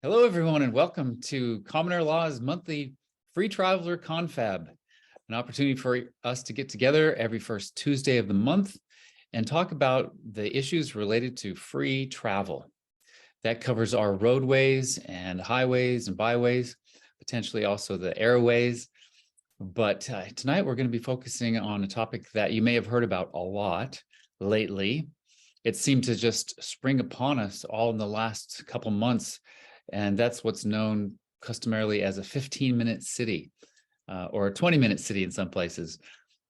Hello, everyone, and welcome to Commoner Law's monthly Free Traveler Confab, an opportunity for us to get together every first Tuesday of the month and talk about the issues related to free travel. That covers our roadways and highways and byways, potentially also the airways. But tonight we're going to be focusing on a topic that you may have heard about a lot lately. It seemed to just spring upon us all in the last couple months. And that's what's known customarily as a 15-minute city or a 20-minute city in some places.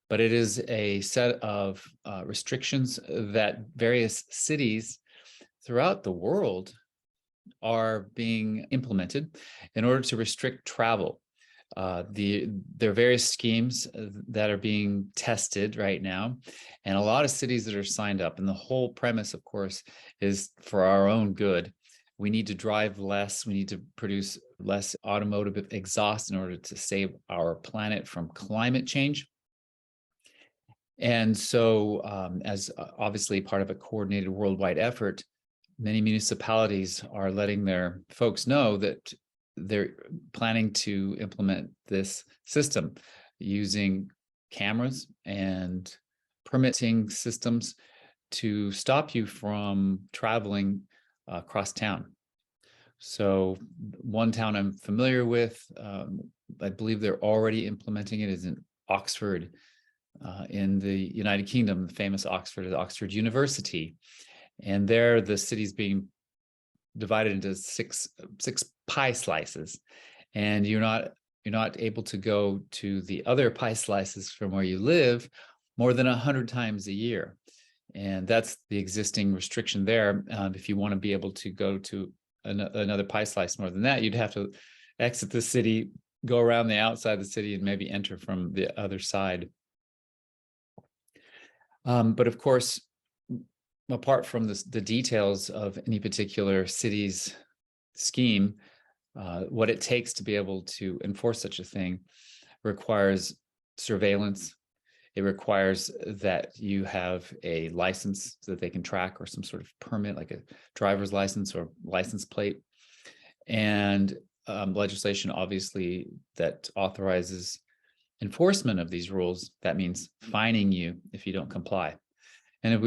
But it is a set of restrictions that various cities throughout the world are being implemented in order to restrict travel. There are various schemes that are being tested right now, and a lot of cities that are signed up. And the whole premise, of course, is for our own good. We need to drive less. We need to produce less automotive exhaust in order to save our planet from climate change. And so, as obviously part of a coordinated worldwide effort, many municipalities are letting their folks know that they're planning to implement this system using cameras and permitting systems to stop you from traveling across town. So one town I'm familiar with, I believe they're already implementing it, is in Oxford in the United Kingdom. The famous Oxford is Oxford University. And there the city's being divided into six pie slices. And you're not able to go to the other pie slices from where you live more than 100 times a year. And that's the existing restriction there. If you want to be able to go to another pie slice more than that, you'd have to exit the city, go around the outside of the city, and maybe enter from the other side. But of course, apart from the details of any particular city's scheme, what it takes to be able to enforce such a thing requires surveillance. It requires that you have a license that they can track, or some sort of permit, like a driver's license or license plate, and legislation, obviously, that authorizes enforcement of these rules. That means fining you if you don't comply. And if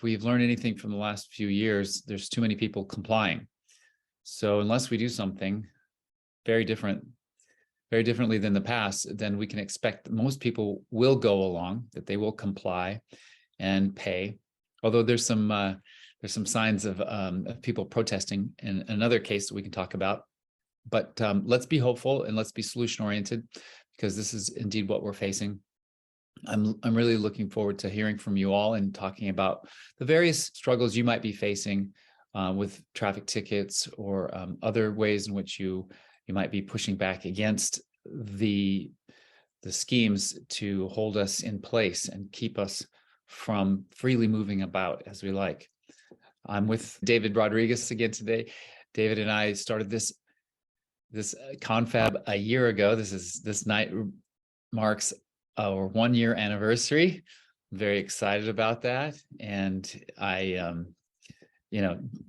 we've learned anything from the last few years, there's too many people complying. So unless we do something very differently than the past, then we can expect that most people will go along, that they will comply and pay. Although there's some signs of people protesting in another case that we can talk about. But let's be hopeful and let's be solution oriented, because this is indeed what we're facing. I'm really looking forward to hearing from you all and talking about the various struggles you might be facing with traffic tickets or other ways in which you might be pushing back against the schemes to hold us in place and keep us from freely moving about as we like. I'm with David Rodriguez again today. David and I started this confab a year ago. This night marks our 1-year anniversary. I'm very excited about that. And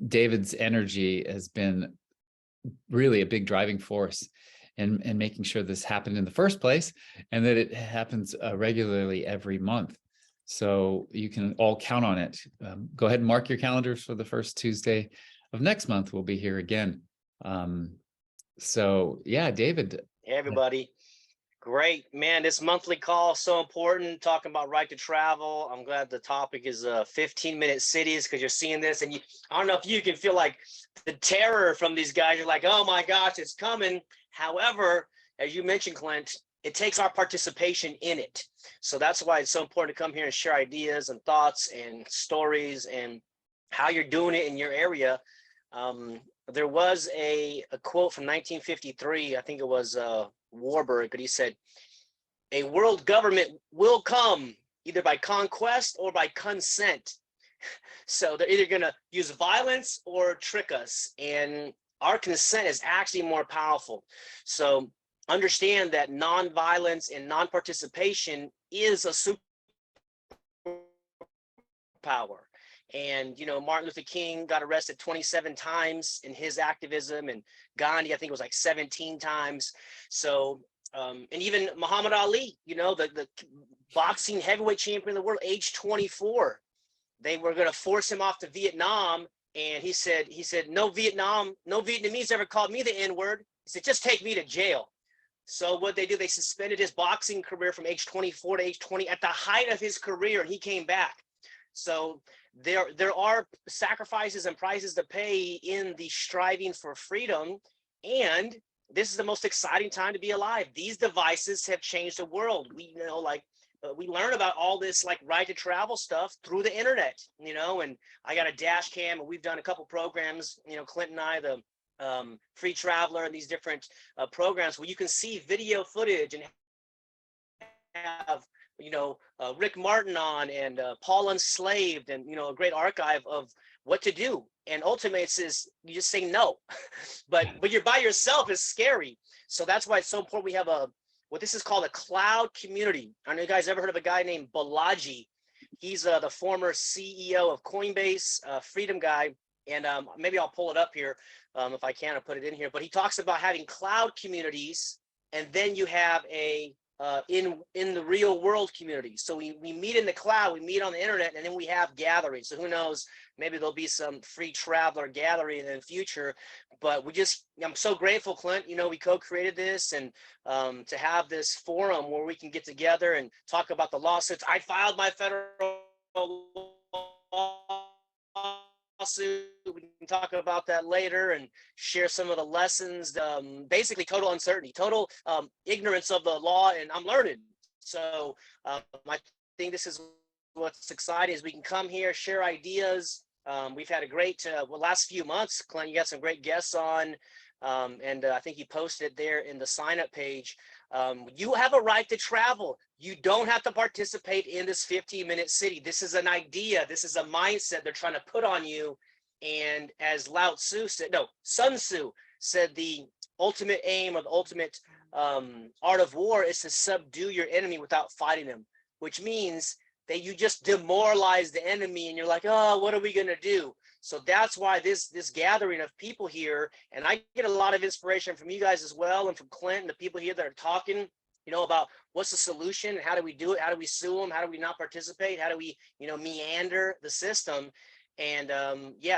David's energy has been really a big driving force in making sure this happened in the first place, and that it happens regularly every month. So you can all count on it. Go ahead and mark your calendars for the first Tuesday of next month. We'll be here again. So yeah, David. Hey, everybody. Great, man. This monthly call is so important, talking about right to travel. I'm glad the topic is 15-minute cities, because you're seeing this, and I don't know if you can feel like the terror from these guys. You're like, oh my gosh, it's coming. However, as you mentioned, Clint, it takes our participation in it. So that's why it's so important to come here and share ideas and thoughts and stories and how you're doing it in your area. There was a quote from 1953, I think it was Warburg, but he said, a world government will come either by conquest or by consent. So they're either going to use violence or trick us. And our consent is actually more powerful. So understand that non-violence and non-participation is a superpower. And, Martin Luther King got arrested 27 times in his activism, and Gandhi, I think it was like 17 times. So, and even Muhammad Ali, the boxing heavyweight champion of the world, age 24, they were going to force him off to Vietnam. And he said, no Vietnamese ever called me the N-word. He said, just take me to jail. So what they do, they suspended his boxing career from age 24 to age 20 at the height of his career, and he came back. So there are sacrifices and prices to pay in the striving for freedom. And this is the most exciting time to be alive. These devices have changed the world. We learn about all this like right to travel stuff through the internet, and I got a dash cam, and we've done a couple programs, Clint and I, the Free Traveler, and these different programs where you can see video footage and have Rick Martin on, and Paul Unslaved, and a great archive of what to do. And ultimately, it says you just say no, but you're by yourself is scary. So that's why it's so important we have what this is called a cloud community. I don't know if you guys ever heard of a guy named Balaji. He's the former CEO of Coinbase, freedom guy. And maybe I'll pull it up here if I can, I'll put it in here. But he talks about having cloud communities, and then you have a in the real world community. So we meet in the cloud, we meet on the internet, and then we have gatherings. So who knows, maybe there'll be some free traveler gathering in the future. But I'm so grateful, Clint, we co-created this, and to have this forum where we can get together and talk about the lawsuits. I filed my federal lawsuit. We can talk about that later and share some of the lessons. Basically, total uncertainty, total ignorance of the law, and I'm learning. So I think this is what's exciting is we can come here, share ideas. We've had a great last few months. Clint, you got some great guests on, and I think you posted there in the sign-up page. You have a right to travel. You don't have to participate in this 15-minute city. This is an idea. This is a mindset they're trying to put on you. And as Sun Tzu said, the ultimate aim or the ultimate art of war is to subdue your enemy without fighting them, which means that you just demoralize the enemy and you're like, oh, what are we going to do? So that's why this gathering of people here, and I get a lot of inspiration from you guys as well, and from Clint and the people here that are talking, about what's the solution and how do we do it? How do we sue them? How do we not participate? How do we, meander the system? And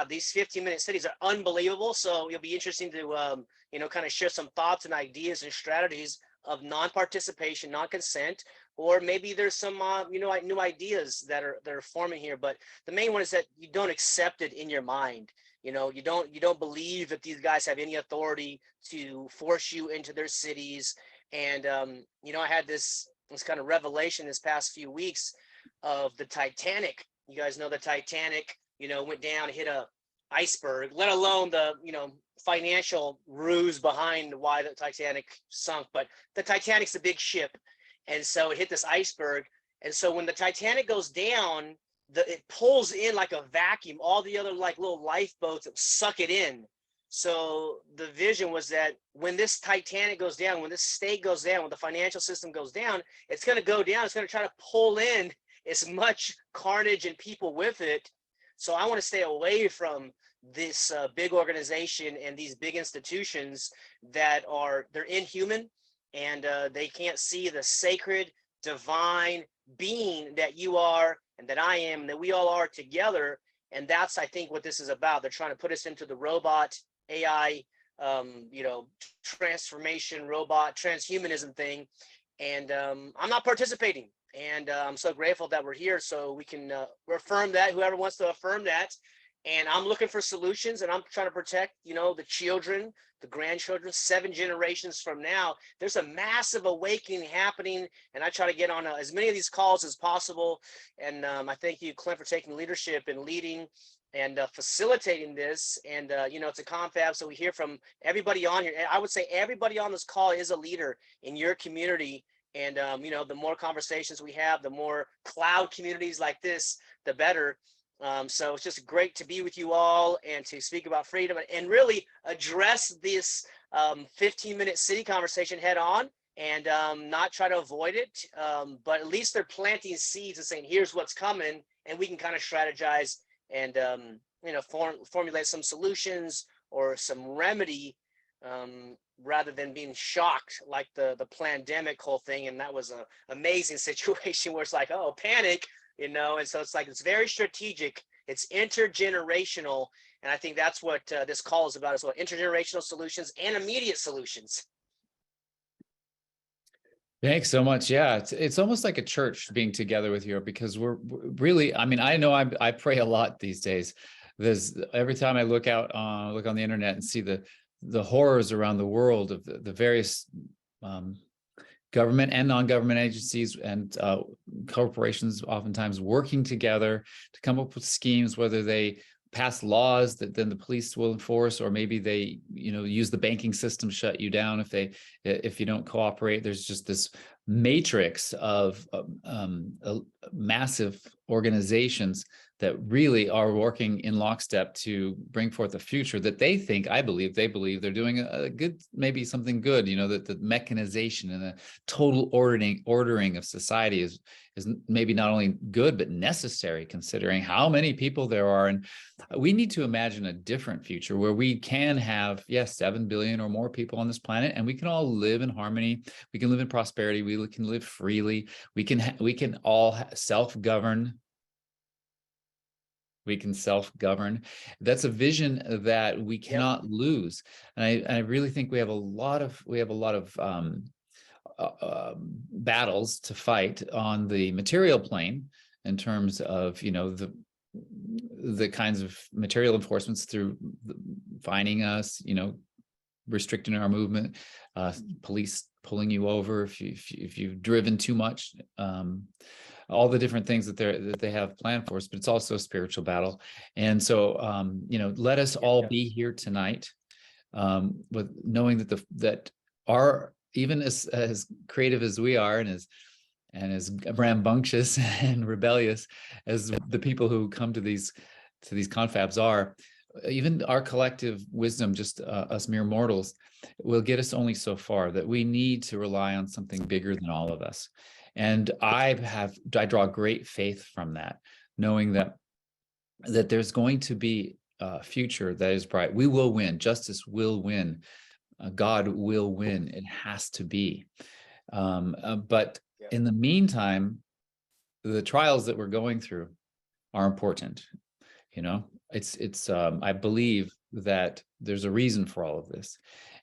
these 15-minute cities are unbelievable. So it'll be interesting to, kind of share some thoughts and ideas and strategies of non-participation, non-consent, or maybe there's some, new ideas that are forming here. But the main one is that you don't accept it in your mind. You don't believe that these guys have any authority to force you into their cities. And, I had this kind of revelation this past few weeks of the Titanic. You guys know the Titanic, went down, hit a iceberg, let alone the, financial ruse behind why the Titanic sunk. But the Titanic's a big ship. And so it hit this iceberg. And so when the Titanic goes down, it pulls in like a vacuum, all the other like little lifeboats that suck it in. So the vision was that when this Titanic goes down, when this state goes down, when the financial system goes down, it's going to go down. It's going to try to pull in as much carnage and people with it. So I want to stay away from this big organization and these big institutions that they're inhuman, and they can't see the sacred, divine being that you are and that I am, and that we all are together. And that's, I think, what this is about. They're trying to put us into the robot AI, transformation, robot, transhumanism thing. And I'm not participating. And I'm so grateful that we're here so we can affirm that, whoever wants to affirm that. And I'm looking for solutions, and I'm trying to protect, the children, the grandchildren, 7 generations from now. There's a massive awakening happening, and I try to get on as many of these calls as possible. And I thank you, Clint, for taking leadership and leading and facilitating this. And, it's a confab, so we hear from everybody on here. I would say everybody on this call is a leader in your community. And, the more conversations we have, the more cloud communities like this, the better. So it's just great to be with you all and to speak about freedom and really address this 15-minute city conversation head on, and not try to avoid it. But at least they're planting seeds and saying, here's what's coming, and we can kind of strategize and formulate some solutions or some remedy, rather than being shocked like the pandemic whole thing. And that was an amazing situation where it's like, oh, panic, and so it's like, it's very strategic, it's intergenerational. And I think that's what this call is about as well: intergenerational solutions and immediate solutions. Thanks so much. Yeah, it's almost like a church being together with you, because we're really, I mean, I know I pray a lot these days. There's every time I look on the internet and see the horrors around the world of the various government and non-government agencies and corporations oftentimes working together to come up with schemes, whether they pass laws that then the police will enforce, or maybe they use the banking system, shut you down if you don't cooperate. There's just this matrix of massive organizations that really are working in lockstep to bring forth a future that they believe they're doing a good, maybe something good, that the mechanization and the total ordering of society is maybe not only good, but necessary, considering how many people there are. And we need to imagine a different future where we can have, 7 billion or more people on this planet, and we can all live in harmony. We can live in prosperity. We can live freely. We can all self-govern. We can self-govern. That's a vision that we cannot lose. And I really think we have a lot of battles to fight on the material plane, in terms of the kinds of material enforcements through fining us, restricting our movement, police pulling you over if you've driven too much, all the different things that they have planned for us. But it's also a spiritual battle. And so let us all be here tonight, with knowing that our, even as creative as we are, and as rambunctious and rebellious as the people who come to these confabs are, even our collective wisdom, just us mere mortals, will get us only so far, that we need to rely on something bigger than all of us. And I draw great faith from that, knowing that there's going to be a future that is bright. We will win. Justice will win. God will win. It has to be. But in the meantime, the trials that we're going through are important. I believe that there's a reason for all of this.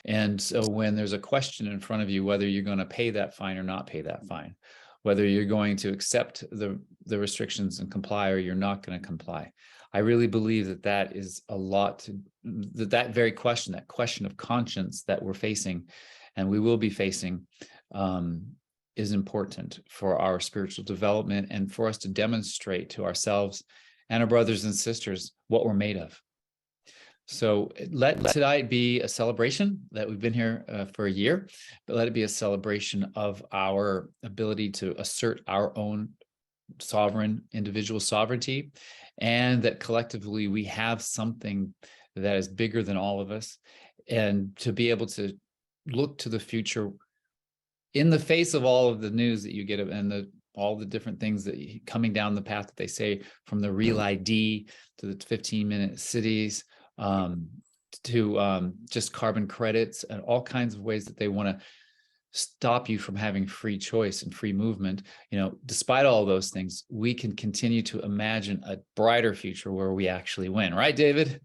And so when there's a question in front of you, whether you're going to pay that fine or not pay that fine, whether you're going to accept the restrictions and comply, or you're not going to comply, I really believe that is a lot that very question, that question of conscience that we're facing, and we will be facing, is important for our spiritual development, and for us to demonstrate to ourselves and our brothers and sisters what we're made of. So let tonight be a celebration that we've been here for a year, but let it be a celebration of our ability to assert our own sovereign individual sovereignty, and that collectively we have something that is bigger than all of us, and to be able to look to the future in the face of all of the news that you get, and all the different things that coming down the path that they say, from the real ID to the 15-minute cities, to just carbon credits, and all kinds of ways that they want to stop you from having free choice and free movement. Despite all those things, we can continue to imagine a brighter future where we actually win. Right, David?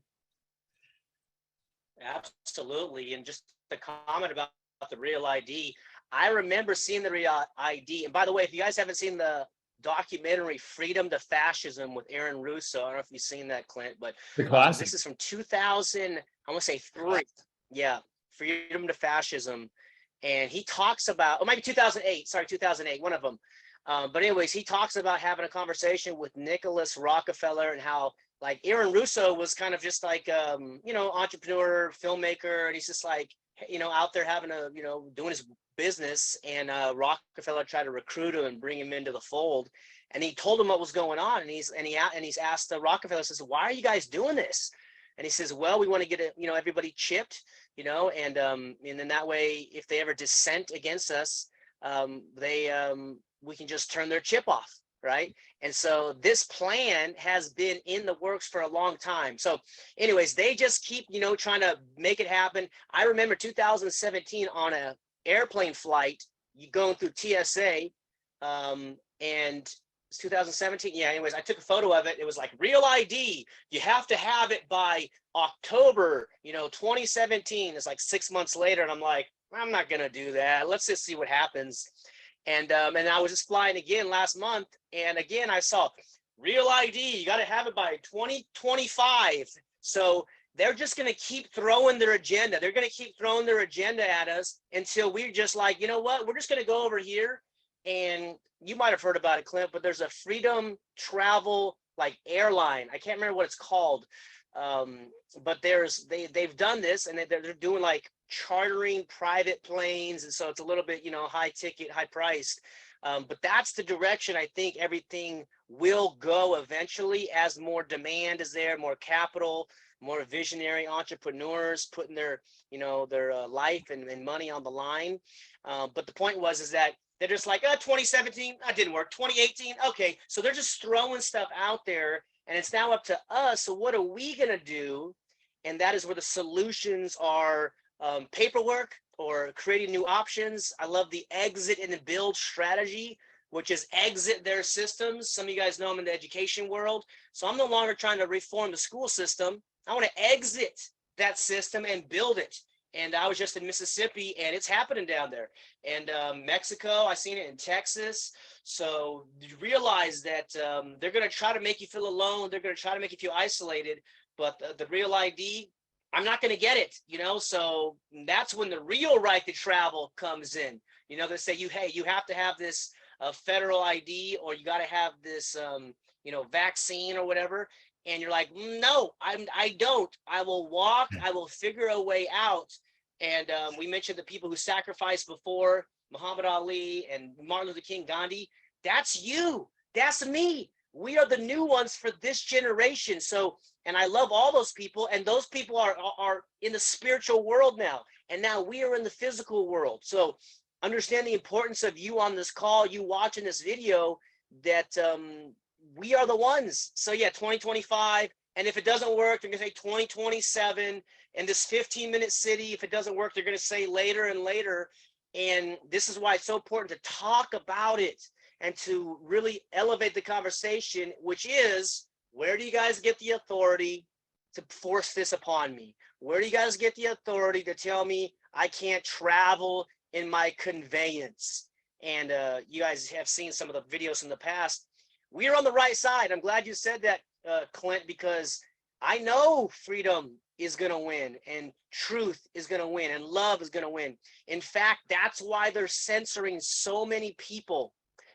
Absolutely. And just the comment about the real ID, I remember seeing the real ID. And by the way, if you guys haven't seen the documentary Freedom to Fascism with Aaron Russo, I don't know if you've seen that, Clint, but this is from 2000, I want to say 3. Yeah, Freedom to Fascism. And he talks about, maybe 2008, 2008, one of them. But anyways, he talks about having a conversation with Nicholas Rockefeller, and how like Aaron Russo was kind of just like, entrepreneur, filmmaker. And he's just like, out there having doing his business. And Rockefeller tried to recruit him and bring him into the fold. And he told him what was going on. And he's asked Rockefeller, says, "Why are you guys doing this?" And he says, "Well, we want to get everybody chipped, and then that way, if they ever dissent against us, we can just turn their chip off, right? And so this plan has been in the works for a long time. So anyways, they just keep, trying to make it happen. I remember 2017 on a airplane flight, you going through TSA, and it's 2017. Yeah, anyways, I took a photo of it. It was like real ID. You have to have it by October, 2017. It's like 6 months later. And I'm like, I'm not going to do that. Let's just see what happens. And I was just flying again last month. And again, I saw real ID. You got to have it by 2025. So they're just going to keep throwing their agenda. They're going to keep throwing their agenda at us until we're just like, you know what? We're just going to go over here. And you might have heard about it, Clint, but there's a freedom travel like airline. I can't remember what it's called. But they've done this, and they're doing like chartering private planes. And so it's a little bit, high ticket, high priced. But that's the direction I think everything will go eventually, as more demand is there, more capital, more visionary entrepreneurs putting their life and money on the line. But the point is that they're just like, 2017, that didn't work. 2018, okay. So they're just throwing stuff out there, and it's now up to us. So what are we going to do? And that is where the solutions are, paperwork or creating new options. I love the exit and the build strategy, which is exit their systems. Some of you guys know I'm in the education world. So I'm no longer trying to reform the school system. I want to exit that system and build it. And I was just in Mississippi, and it's happening down there. And Mexico, I've seen it in Texas. So you realize that they're going to try to make you feel alone. They're going to try to make you feel isolated. But the real ID, I'm not going to get it, So that's when the real right to travel comes in. They say you have to have this federal ID, or you got to have this, vaccine or whatever. And you're like, no, I don't. I will walk. I will figure a way out. And we mentioned the people who sacrificed before, Muhammad Ali and Martin Luther King, Gandhi. That's you. That's me. We are the new ones for this generation. So, and I love all those people. And those people are in the spiritual world now. And now we are in the physical world. So understand the importance of you on this call, you watching this video, that we are the ones. So yeah, 2025. And if it doesn't work, they're going to say 2027. And this 15-minute city, if it doesn't work, they're going to say later and later. And this is why it's so important to talk about it and to really elevate the conversation, which is, where do you guys get the authority to force this upon me? Where do you guys get the authority to tell me I can't travel in my conveyance? And you guys have seen some of the videos in the past. We are on the right side. I'm glad you said that, Clint, because I know freedom is going to win, and truth is going to win, and love is going to win. In fact, that's why they're censoring so many people,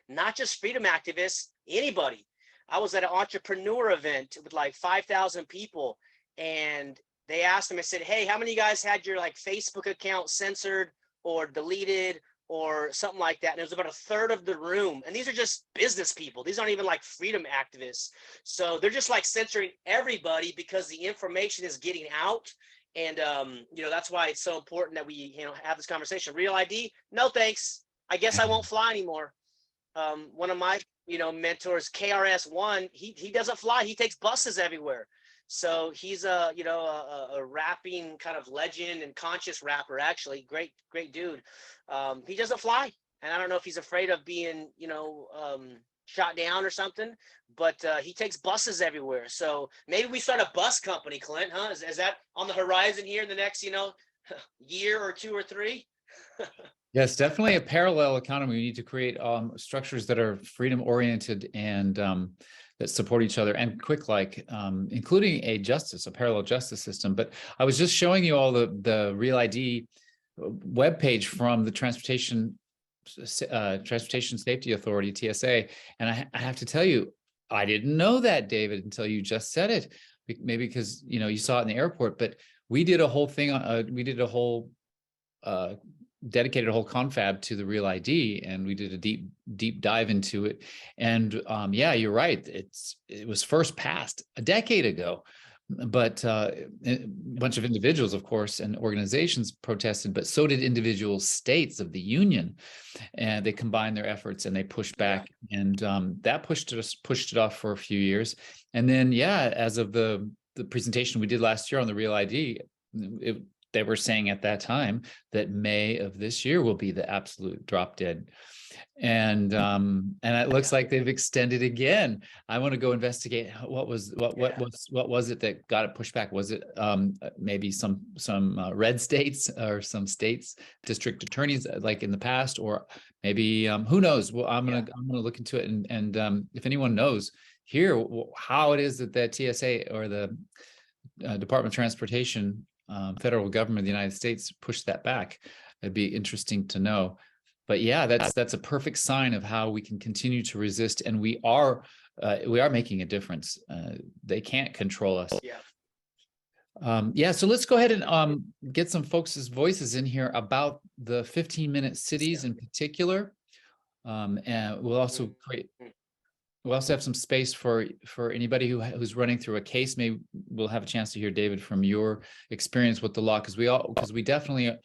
not just freedom activists, anybody. I was at an entrepreneur event with like 5,000 people, and they asked them, I said, hey, how many of you guys had your like Facebook account censored or deleted or something like that? And it was about a third of the room. And these are just business people. These aren't even like freedom activists. So they're just like censoring everybody because the information is getting out. And, that's why it's so important that we, have this conversation. Real ID? No, thanks. I guess I won't fly anymore. One of my, mentors, KRS-One, he doesn't fly. He takes buses everywhere. So he's a rapping kind of legend and conscious rapper, actually. Great dude. He doesn't fly. And I don't know if he's afraid of being, shot down or something, but he takes buses everywhere. So maybe we start a bus company, Clint, huh? Is that on the horizon here in the next, year or two or three? Yes, definitely a parallel economy. We need to create structures that are freedom oriented and that support each other and quick, including a parallel justice system. But I was just showing you all the Real ID webpage from the Transportation Safety Authority, TSA. And I have to tell you, I didn't know that, David, until you just said it. Maybe because, you saw it in the airport, but we did a whole thing on, dedicated a whole confab to the Real ID, and we did a deep dive into it. And yeah, you're right. It was first passed a decade ago, but a bunch of individuals, of course, and organizations protested, but so did individual states of the union, and they combined their efforts and they pushed back, and that pushed it off for a few years, and then as of the presentation we did last year on the Real ID, they were saying at that time that May of this year will be the absolute drop dead. And it looks like they've extended again. I want to go investigate what was it that got it pushed back. Was it maybe some red states or some states district attorneys like in the past, or maybe who knows? Well, I'm gonna look into it, and if anyone knows here how it is that the TSA or the Department of Transportation, federal government of the United States pushed that back, it'd be interesting to know. But that's a perfect sign of how we can continue to resist, and we are making a difference. They can't control us. So let's go ahead and get some folks' voices in here about the 15-minute cities in particular, and we'll also have some space for anybody who's running through a case. Maybe we'll have a chance to hear, David, from your experience with the law, because we definitely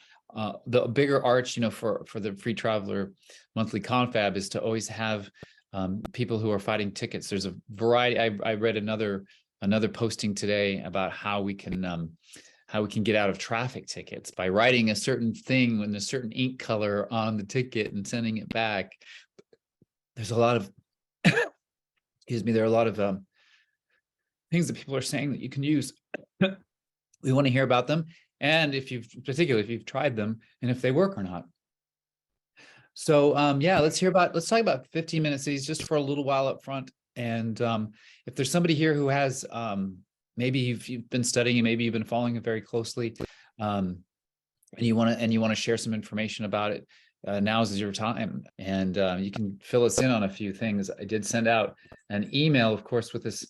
the bigger arch, for the Free Traveler monthly confab is to always have people who are fighting tickets. There's a variety. I read another posting today about how we can get out of traffic tickets by writing a certain thing in a certain ink color on the ticket and sending it back. There's a lot of excuse me. There are a lot of things that people are saying that you can use. We want to hear about them, and particularly if you've tried them, and if they work or not. So let's talk about 15-minute cities just for a little while up front. And if there's somebody here who has maybe you've been studying and maybe you've been following it very closely, and you want to share some information about it, now is your time, and you can fill us in on a few things. I did send out an email, of course, with this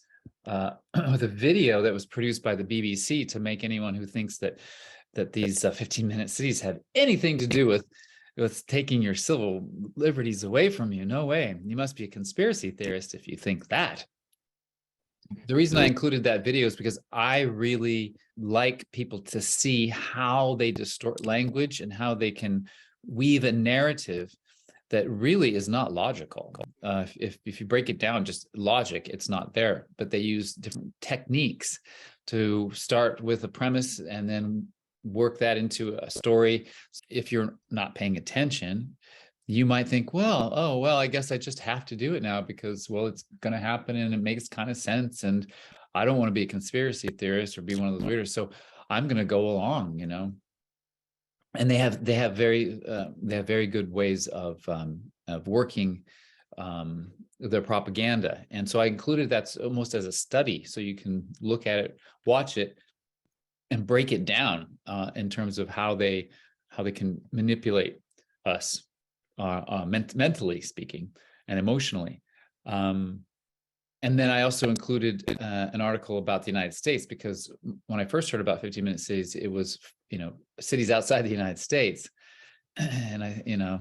with a video that was produced by the BBC to make anyone who thinks that these 15-minute cities have anything to do with taking your civil liberties away from you. No way. You must be a conspiracy theorist if you think that. The reason I included that video is because I really like people to see how they distort language and how they can weave a narrative that really is not logical. If you break it down, just logic, it's not there. But they use different techniques to start with a premise and then work that into a story. If you're not paying attention, you might think, I guess I just have to do it now because, it's going to happen and it makes kind of sense. And I don't want to be a conspiracy theorist or be one of those readers. So I'm going to go along, And they have very good ways of working their propaganda. And so I included that almost as a study, so you can look at it, watch it, and break it down in terms of how they can manipulate us, mentally speaking and emotionally. And then I also included an article about the United States, because when I first heard about 15-minute cities, it was cities outside the United States, and I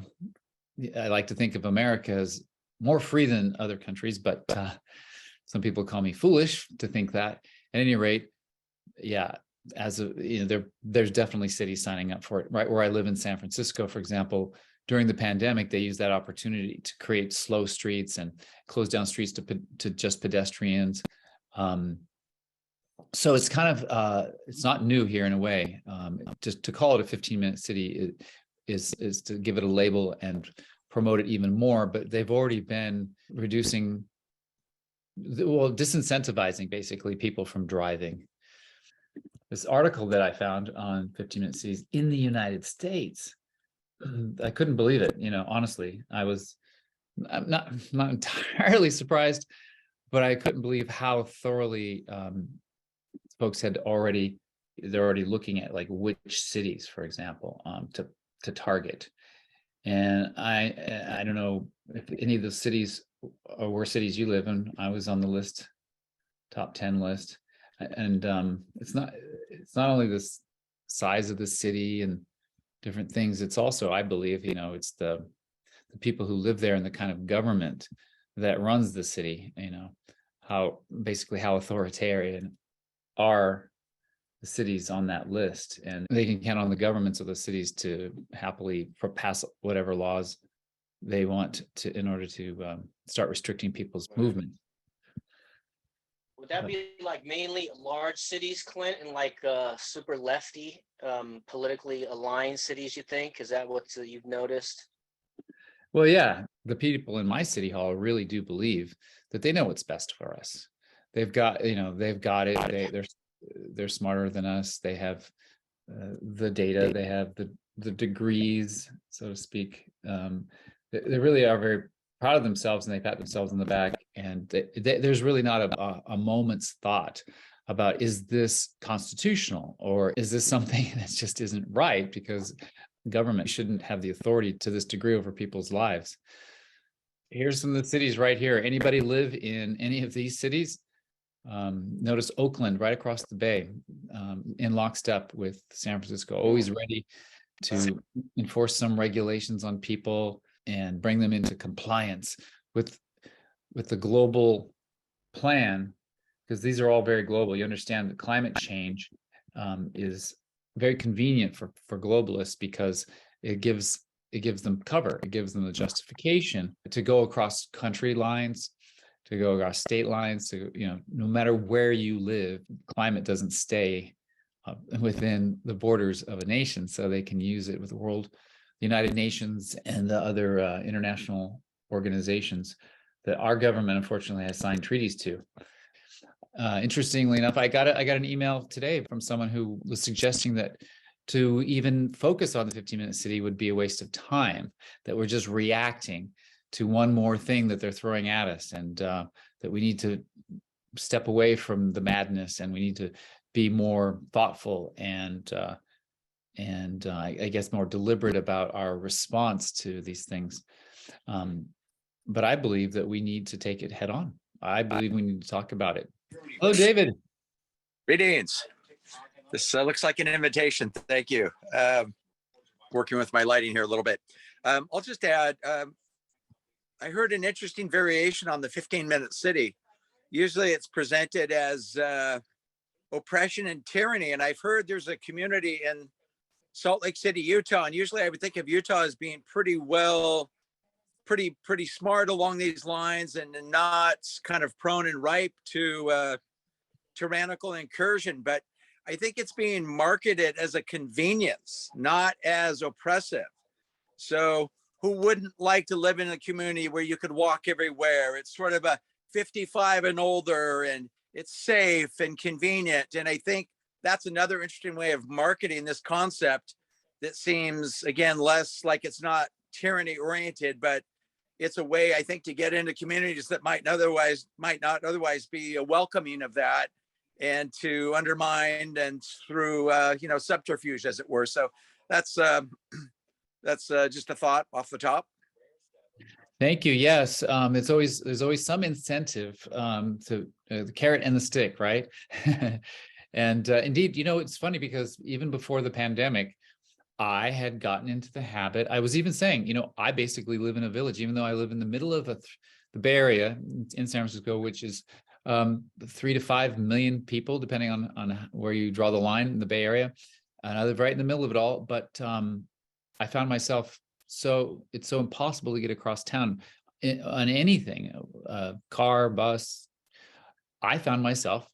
like to think of America as more free than other countries, but some people call me foolish to think that. At any rate, there's definitely cities signing up for it. Right where I live in San Francisco, for example, during the pandemic, they used that opportunity to create slow streets and close down streets to just pedestrians. So it's kind of it's not new here in a way. Just to call it a 15-minute city is to give it a label and promote it even more. But they've already been disincentivizing basically people from driving. This article that I found on 15-minute cities in the United States, I couldn't believe it. Honestly, I'm not entirely surprised, but I couldn't believe how thoroughly folks they're already looking at like which cities, for example, to target. And I don't know if any of the cities were cities you live in. I was on the list, top 10 list, and it's not only the size of the city and different things. It's also, I believe, it's the people who live there and the kind of government that runs the city. How authoritarian are the cities on that list, and they can count on the governments of the cities to happily pass whatever laws they want to in order to start restricting people's movement. Would that be like mainly large cities, Clint, and like super lefty, politically aligned cities, you think? Is that what you've noticed? Well, yeah, the people in my city hall really do believe that they know what's best for us. They've got, they've got it. They're smarter than us. They have the data. They have the degrees, so to speak. They really are very proud of themselves, and they pat themselves on the back. And there's really not a moment's thought about, is this constitutional, or is this something that just isn't right, because government shouldn't have the authority to this degree over people's lives. Here's some of the cities right here. Anybody live in any of these cities? Notice Oakland right across the bay, in lockstep with San Francisco, always ready to enforce some regulations on people and bring them into compliance with the global plan, because these are all very global. You understand that climate change is very convenient for globalists, because it gives them cover. It gives them the justification to go across country lines, to go across state lines, to, no matter where you live, climate doesn't stay within the borders of a nation. So they can use it with the United Nations and the other international organizations that our government unfortunately has signed treaties to. Interestingly enough, I got an email today from someone who was suggesting that to even focus on the 15-minute city would be a waste of time, that we're just reacting to one more thing that they're throwing at us, and that we need to step away from the madness, and we need to be more thoughtful and I guess more deliberate about our response to these things. But I believe that we need to take it head on. I believe we need to talk about it. Hello, David. Greetings. This looks like an invitation. Thank you. Working with my lighting here a little bit. I'll just add, I heard an interesting variation on the 15-minute city. Usually it's presented as oppression and tyranny. And I've heard there's a community in Salt Lake City, Utah. And usually I would think of Utah as being pretty smart along these lines, and not kind of prone and ripe to tyrannical incursion. But I think it's being marketed as a convenience, not as oppressive. So who wouldn't like to live in a community where you could walk everywhere? It's sort of a 55 and older, and it's safe and convenient. And I think that's another interesting way of marketing this concept that seems, again, less like it's not tyranny oriented, but it's a way, I think, to get into communities that might not otherwise be welcoming of that, and to undermine and through subterfuge, as it were. So that's just a thought off the top. Thank you. Yes, there's always some incentive to the carrot and the stick, right? And indeed, it's funny, because even before the pandemic, I had gotten into the habit. I was even saying, I basically live in a village, even though I live in the middle of the Bay Area in San Francisco, which is 3 to 5 million people, depending on where you draw the line in the Bay Area. And I live right in the middle of it all. But I found myself, it's so impossible to get across town on anything, car, bus. I found myself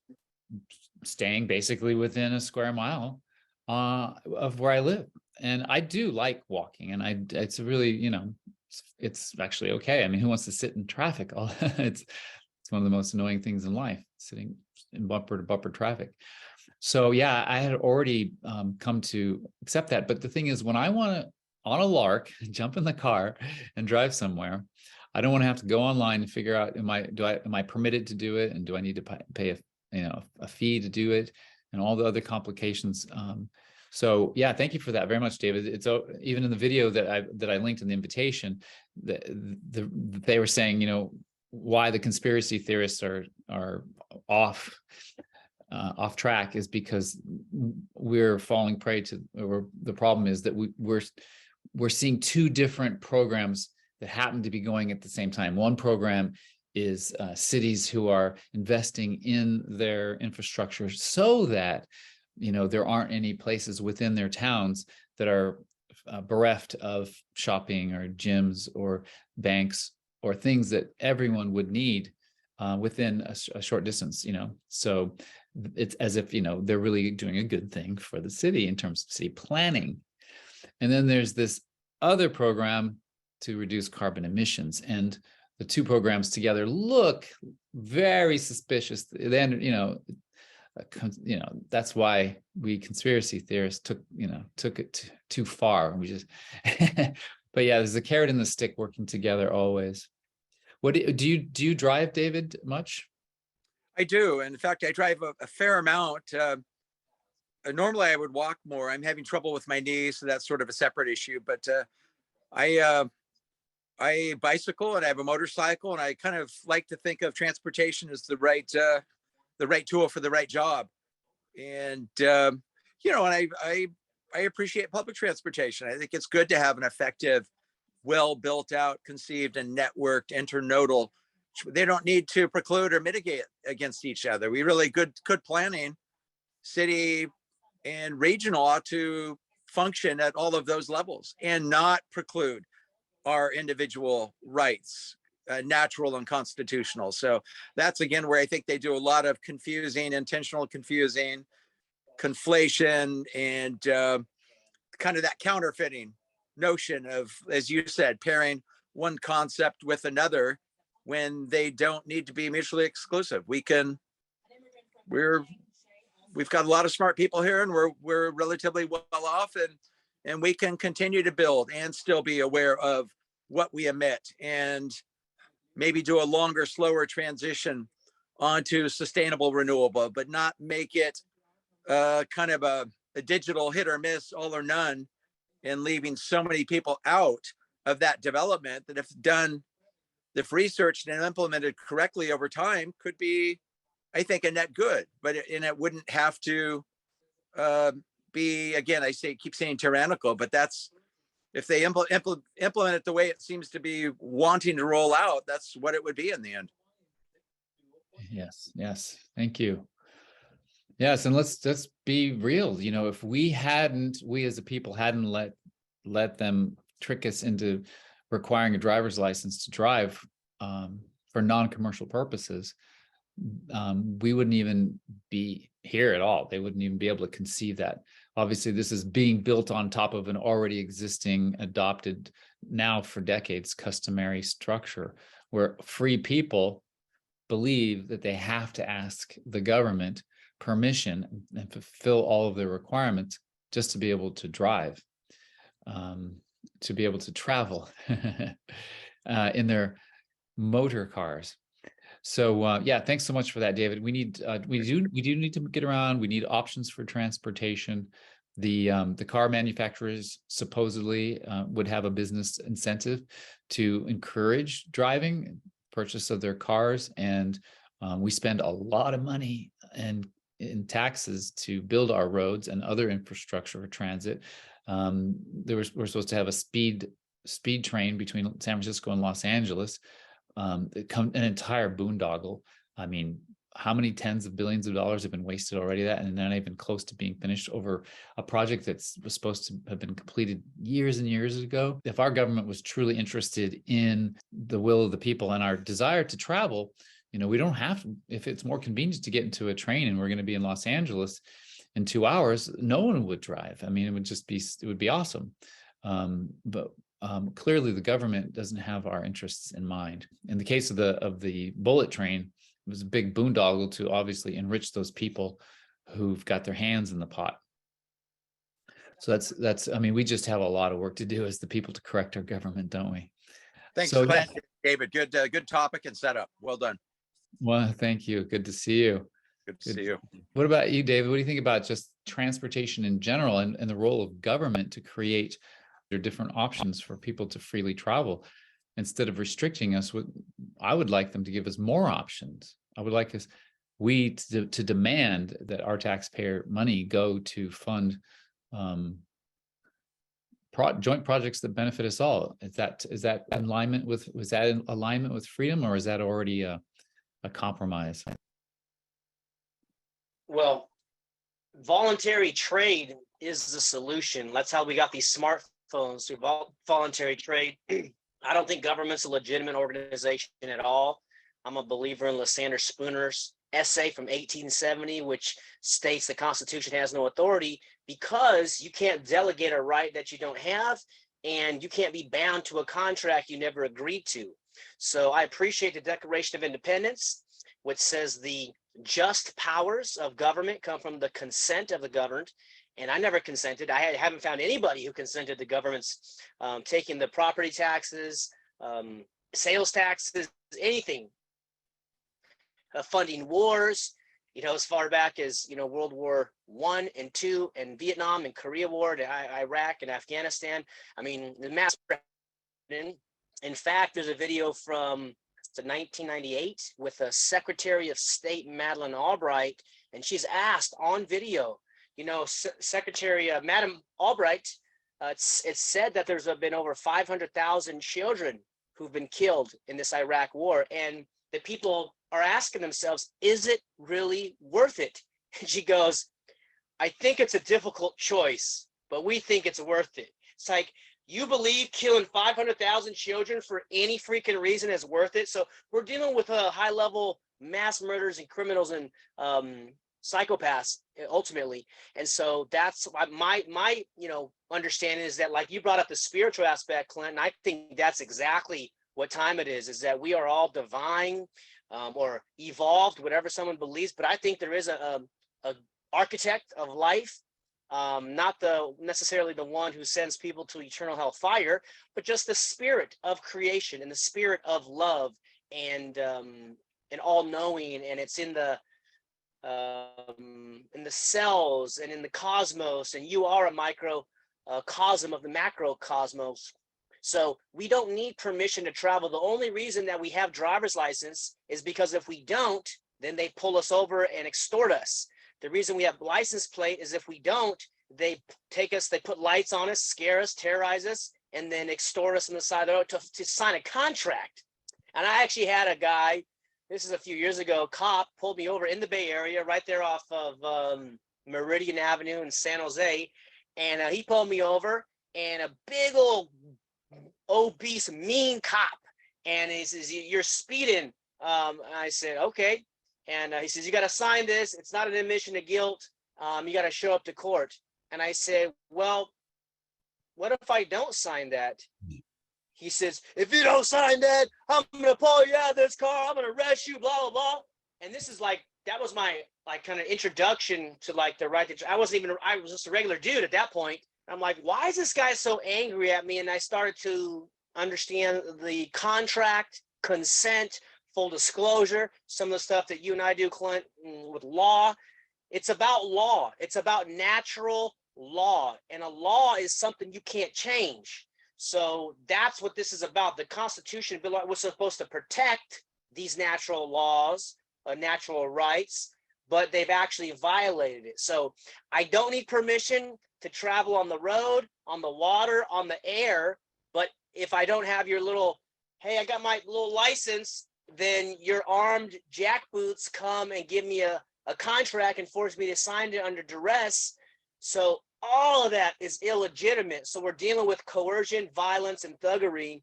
staying basically within a square mile of where I live. And I do like walking, and it's really, it's actually okay. I mean, who wants to sit in traffic? It's one of the most annoying things in life, sitting in bumper to bumper traffic. So yeah, I had already come to accept that. But the thing is, when I want to, on a lark, jump in the car and drive somewhere, I don't want to have to go online and figure out, am I permitted to do it, and do I need to pay a fee to do it, and all the other complications. So yeah, thank you for that very much, David. It's even in the video that I linked in the invitation, they were saying, why the conspiracy theorists are off track is because we're falling prey to, or the problem is that we're seeing two different programs that happen to be going at the same time. One program is cities who are investing in their infrastructure so that, there aren't any places within their towns that are bereft of shopping or gyms or banks or things that everyone would need within a short distance, So it's as if, they're really doing a good thing for the city in terms of city planning. And then there's this other program to reduce carbon emissions. And the two programs together look very suspicious. Then, that's why we conspiracy theorists took it too far. We just, but yeah, there's a carrot and the stick working together always. What do you drive, David, much? I do. And in fact, I drive a fair amount. Normally I would walk more. I'm having trouble with my knees, so that's sort of a separate issue. But I bicycle and I have a motorcycle, and I kind of like to think of transportation as the right tool for the right job. And and I appreciate public transportation. I think it's good to have an effective, well built out, conceived, and networked internodal. They don't need to preclude or mitigate against each other. We really good planning, city and regional, ought to function at all of those levels and not preclude our individual rights, natural and constitutional. So that's again where I think they do a lot of intentional confusing, conflation, and kind of that counterfeiting notion of, as you said, pairing one concept with another when they don't need to be mutually exclusive. We've got a lot of smart people here, and we're relatively well off, and we can continue to build and still be aware of what we emit, and maybe do a longer, slower transition onto sustainable renewable, but not make it kind of a digital hit or miss, all or none, and leaving so many people out of that development that if researched and implemented correctly over time, could be, I think, a net good. But it wouldn't have to be, again, keep saying tyrannical, but that's, if they implement it the way it seems to be wanting to roll out, that's what it would be in the end. Yes. Thank you. Yes, and let's be real. If we as a people hadn't let them trick us into requiring a driver's license to drive for non-commercial purposes, we wouldn't even be here at all. They wouldn't even be able to conceive that. Obviously, this is being built on top of an already existing, adopted now for decades, customary structure where free people believe that they have to ask the government permission and fulfill all of their requirements just to be able to drive, to be able to travel in their motor cars. So yeah, thanks so much for that, David. We do need to get around. We need options for transportation. The car manufacturers supposedly would have a business incentive to encourage driving, purchase of their cars, and we spend a lot of money in taxes to build our roads and other infrastructure for transit. We're supposed to have a speed train between San Francisco and Los Angeles. An entire boondoggle. I mean, how many tens of billions of dollars have been wasted already? And they're not even close to being finished over a project was supposed to have been completed years and years ago. If our government was truly interested in the will of the people and our desire to travel, we don't have to. If it's more convenient to get into a train and we're going to be in Los Angeles in 2 hours, no one would drive. I mean, it would be awesome. But clearly the government doesn't have our interests in mind. In the case of the bullet train, it was a big boondoggle to obviously enrich those people who've got their hands in the pot. So that's I mean, we just have a lot of work to do as the people to correct our government, don't we? Thanks for that, David. Good topic and setup. Well done. Well, thank you. Good to see you. Good to see you. What about you, David? What do you think about just transportation in general and the role of government to create different options for people to freely travel instead of restricting us? I would like them to give us more options. I would like to demand that our taxpayer money go to fund joint projects that benefit us all. Is that alignment with, was that in alignment with freedom, or is that already a compromise? Well, voluntary trade is the solution. That's how we got these smartphones, through voluntary trade. I don't think government's a legitimate organization at all. I'm a believer in Lysander Spooner's essay from 1870, which states the Constitution has no authority because you can't delegate a right that you don't have, and you can't be bound to a contract you never agreed to. So I appreciate the Declaration of Independence, which says the just powers of government come from the consent of the governed. And I never consented. I haven't found anybody who consented to governments taking the property taxes, sales taxes, anything, funding wars, as far back as, World War I and II and Vietnam and Korea War, and Iraq and Afghanistan. I mean, the mass. In fact, there's a video from 1998 with the Secretary of State, Madeleine Albright, and she's asked on video, Secretary Madam Albright, it's said that there's been over 500,000 children who've been killed in this Iraq war. And the people are asking themselves, is it really worth it? And she goes, I think it's a difficult choice, but we think it's worth it. It's like, you believe killing 500,000 children for any freaking reason is worth it? So we're dealing with a high level mass murders and criminals and psychopaths ultimately. And so that's my understanding is that, like you brought up the spiritual aspect, Clinton, I think that's exactly what time it is that we are all divine or evolved, whatever someone believes. But I think there is a architect of life, not necessarily the one who sends people to eternal hellfire, but just the spirit of creation and the spirit of love and all knowing. And it's in the cells and in the cosmos, and you are a microcosm of the macrocosmos. So we don't need permission to travel. The only reason that we have driver's license is because if we don't, then they pull us over and extort us. The reason we have license plate is if we don't, they take us, they put lights on us, scare us, terrorize us, and then extort us on the side of the road to sign a contract. And I actually had a guy, this is a few years ago, cop pulled me over in the Bay Area, right there off of Meridian Avenue in San Jose. And he pulled me over, and a big old obese, mean cop. And he says, you're speeding. I said, okay. And he says, you got to sign this. It's not an admission of guilt. You got to show up to court. And I said, well, what if I don't sign that? He says, if you don't sign that, I'm going to pull you out of this car. I'm going to arrest you, blah, blah, blah. And this is like, that was my kind of introduction to like the right to, I was just a regular dude at that point. I'm like, why is this guy so angry at me? And I started to understand the contract, consent, full disclosure, some of the stuff that you and I do, Clint, with law. It's about law. It's about natural law. And a law is something you can't change. So that's what this is about. The Constitution was supposed to protect these natural laws, natural rights, but they've actually violated it. So I don't need permission to travel on the road, on the water, on the air. But if I don't have your little, hey, I got my little license, then your armed jackboots come and give me a contract and force me to sign it under duress. So all of that is illegitimate. So we're dealing with coercion, violence, and thuggery.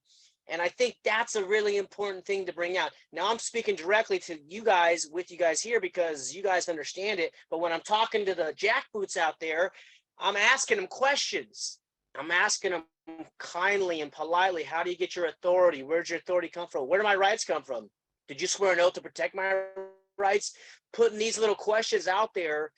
And I think that's a really important thing to bring out. Now I'm speaking directly to you guys, with you guys here, because you guys understand it. But when I'm talking to the jackboots out there, I'm asking them questions. I'm asking them kindly and politely, how do you get your authority? Where's your authority come from? Where do my rights come from? Did you swear an oath to protect my rights? Putting these little questions out there,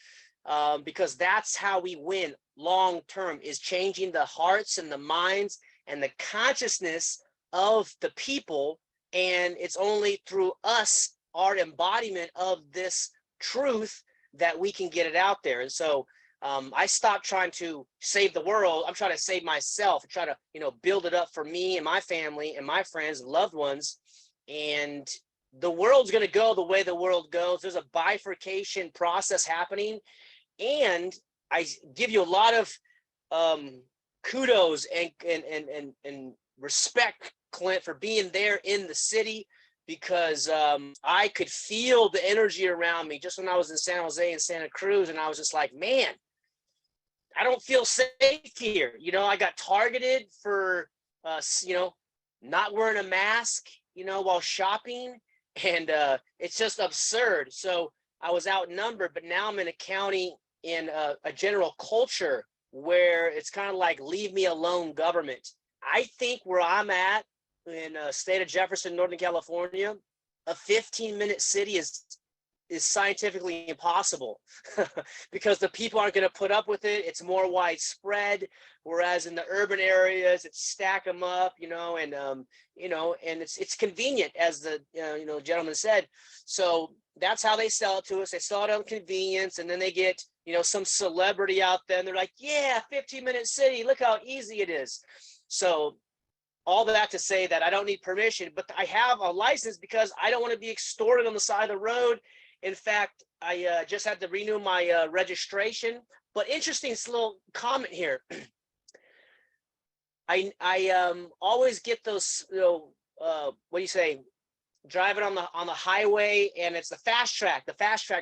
because that's how we win long term, is changing the hearts and the minds and the consciousness of the people. And it's only through us, our embodiment of this truth, that we can get it out there. And so I stopped trying to save the world. I'm trying to save myself, try to, build it up for me and my family and my friends and loved ones. And the world's going to go the way the world goes. There's a bifurcation process happening. And I give you a lot of kudos and respect Clint for being there in the city, because I could feel the energy around me just when I was in San Jose and Santa Cruz, and I was just like, man, I don't feel safe here. You know, I got targeted for you know, not wearing a mask, you know, while shopping, and it's just absurd. So I was outnumbered, but now I'm in a county in a general culture where it's kind of like leave me alone government. I think where I'm at in state of Jefferson, Northern California, a 15-minute city is scientifically impossible because the people aren't going to put up with it. It's more widespread, whereas in the urban areas, it's stack them up, you know, and it's convenient, as the gentleman said. So that's how they sell it to us. They sell it on convenience, and then they get some celebrity out there, and they're like, yeah, 15-minute city, look how easy it is. So all that to say that I don't need permission, but I have a license because I don't want to be extorted on the side of the road. In fact, I just had to renew my registration. But interesting little comment here. I always get those, what do you say, driving on the highway, and it's the fast track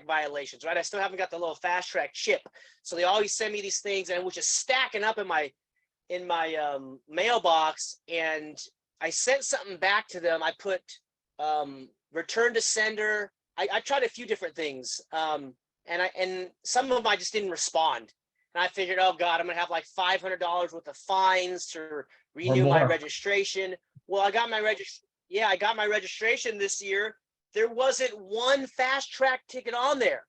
violations, right? I still haven't got the little fast track chip, so they always send me these things, and which is stacking up in my mailbox. And I sent something back to them. I put return to sender. I tried a few different things, and some of them I just didn't respond. And I figured, oh God, I'm gonna have like $500 worth of fines to renew my registration. Well, I got my registration this year. There wasn't one fast track ticket on there,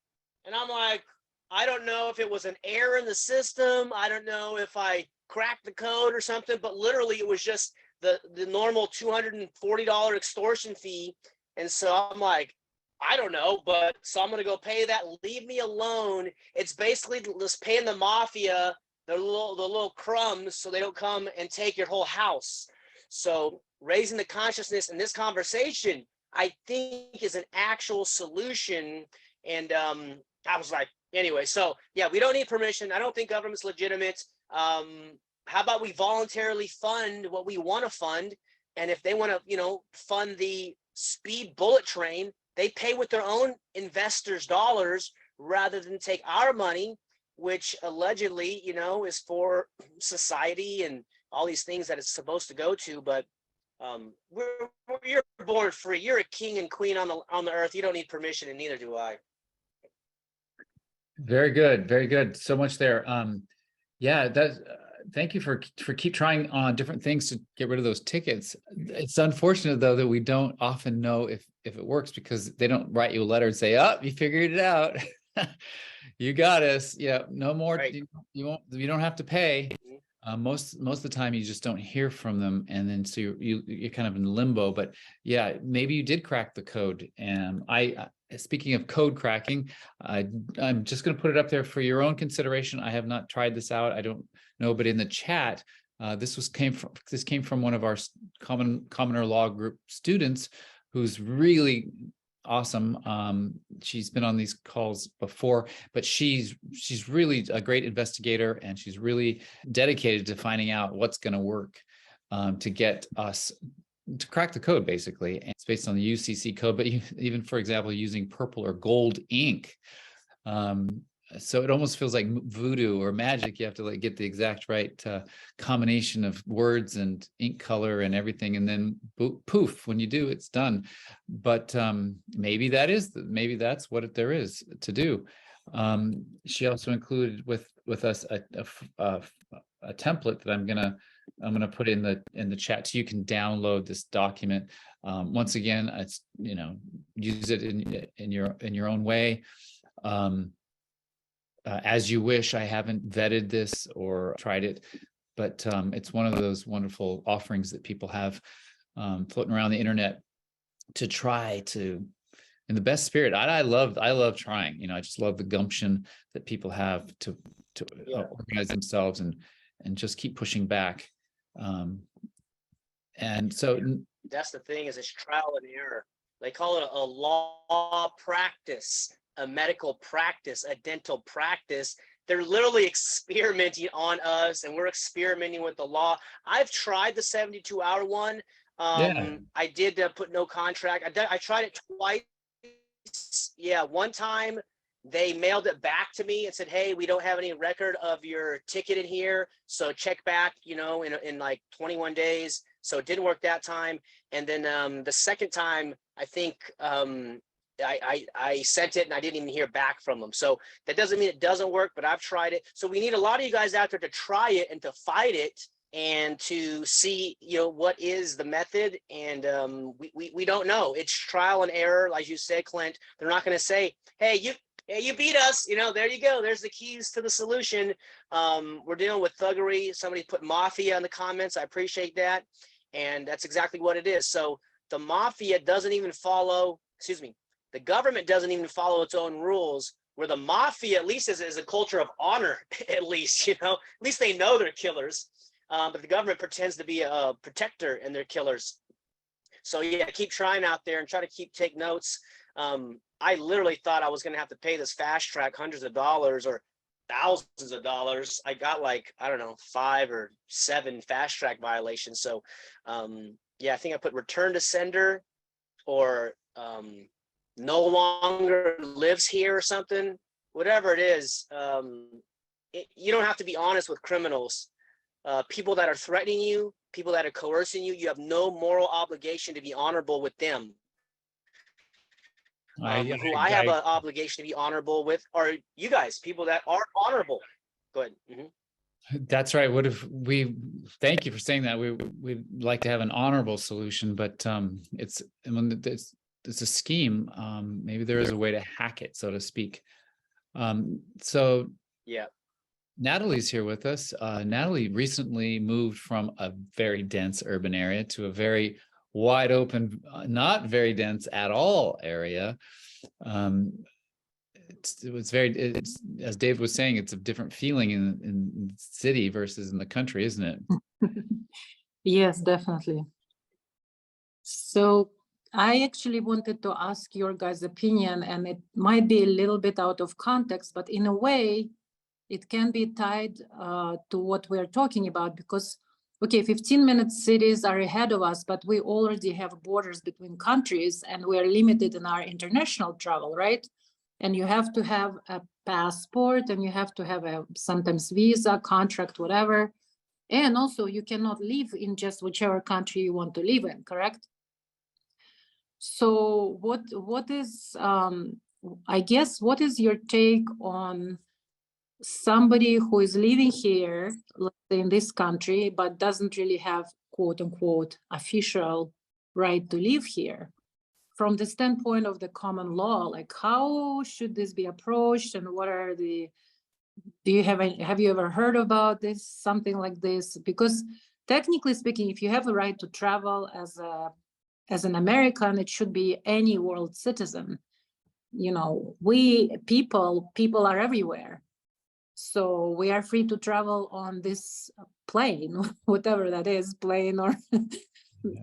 and I'm like, I don't know if it was an error in the system. I don't know if I cracked the code or something, but literally it was just the normal $240 extortion fee. And so I'm like, I don't know, but so I'm going to go pay that. Leave me alone. It's basically just paying the mafia the little crumbs so they don't come and take your whole house. So raising the consciousness in this conversation, I think, is an actual solution. And I was like, anyway, so yeah, we don't need permission. I don't think government's legitimate. How about we voluntarily fund what we want to fund? And if they want to, fund the speed bullet train, they pay with their own investors' dollars rather than take our money, which allegedly, is for society and all these things that it's supposed to go to. But you're born free. You're a king and queen on the earth. You don't need permission, and neither do I. Very good. Very good. So much there. Yeah, thank you for keep trying on different things to get rid of those tickets. It's unfortunate though that we don't often know if it works, because they don't write you a letter and say, "Oh, you figured it out. You got us. Yeah, no more. Right. You don't have to pay." Most of the time you just don't hear from them, and then so you're kind of in limbo. But yeah, maybe you did crack the code. And speaking of code cracking, I'm just going to put it up there for your own consideration. I have not tried this out. I don't know, but in the chat, this came from one of our Commoner Law Group students, who's really awesome. She's been on these calls before, but she's really a great investigator, and she's really dedicated to finding out what's going to work to get us to crack the code, basically. And it's based on the UCC code, but even, for example, using purple or gold ink. So it almost feels like voodoo or magic. You have to get the exact right combination of words and ink color and everything, and then poof, when you do, it's done. But maybe that's what there is to do. She also included with us a template that I'm gonna put in the chat, so you can download this document. Once again, it's use it in your own way. As you wish. I haven't vetted this or tried it, but it's one of those wonderful offerings that people have floating around the internet to try to, in the best spirit. I love trying. I just love the gumption that people have to organize themselves and just keep pushing back. And so that's the thing, is it's trial and error. They call it a law practice, a medical practice, a dental practice. they're literally experimenting on us, and we're experimenting with the law. I've tried the 72-hour one. Yeah. I did put no contract. I tried it twice. Yeah, one time they mailed it back to me and said, "Hey, we don't have any record of your ticket in here, so check back, in like 21 days." So it didn't work that time. And then the second time, I think I sent it and I didn't even hear back from them. So that doesn't mean it doesn't work, but I've tried it. So we need a lot of you guys out there to try it and to fight it and to see, what is the method. And we don't know. It's trial and error, like you said, Clint. They're not going to say, "Hey, you beat us. There you go. There's the keys to the solution." We're dealing with thuggery. Somebody put mafia in the comments. I appreciate that. And that's exactly what it is. So the mafia doesn't even follow, the government doesn't even follow its own rules, where the mafia at least is a culture of honor, at least, at least they know they're killers. But the government pretends to be a protector and they're killers. So yeah, keep trying out there and try to take notes. I literally thought I was going to have to pay this fast track hundreds of dollars or thousands of dollars. I got like, I don't know, 5 or 7 fast track violations. So yeah, I think I put return to sender or no longer lives here or something, whatever it is. You don't have to be honest with criminals. People that are threatening you, people that are coercing you, you have no moral obligation to be honorable with them. Who I have an obligation to be honorable with are you guys, people that are honorable. Go ahead. Mm-hmm. That's right. Thank you for saying that. We'd like to have an honorable solution, but it's a scheme. Maybe there is a way to hack it, so to speak. So yeah. Natalie's here with us. Natalie recently moved from a very dense urban area to a very wide open, not very dense at all area. It's as Dave was saying, it's a different feeling in the city versus in the country, isn't it? Yes, definitely. So I actually wanted to ask your guys' opinion, and it might be a little bit out of context, but in a way, it can be tied to what we're talking about, because, okay, 15-minute cities are ahead of us, but we already have borders between countries and we are limited in our international travel, right? And you have to have a passport and you have to have a sometimes visa, contract, whatever. And also you cannot live in just whichever country you want to live in, correct? So what is, I guess, what is your take on somebody who is living here, let's say in this country, but doesn't really have quote unquote official right to live here? From the standpoint of the common law, like how should this be approached, and what are have you ever heard about this, something like this? Because technically speaking, if you have a right to travel as an American, it should be any world citizen. We people are everywhere. So we are free to travel on this plane, whatever that is, plane or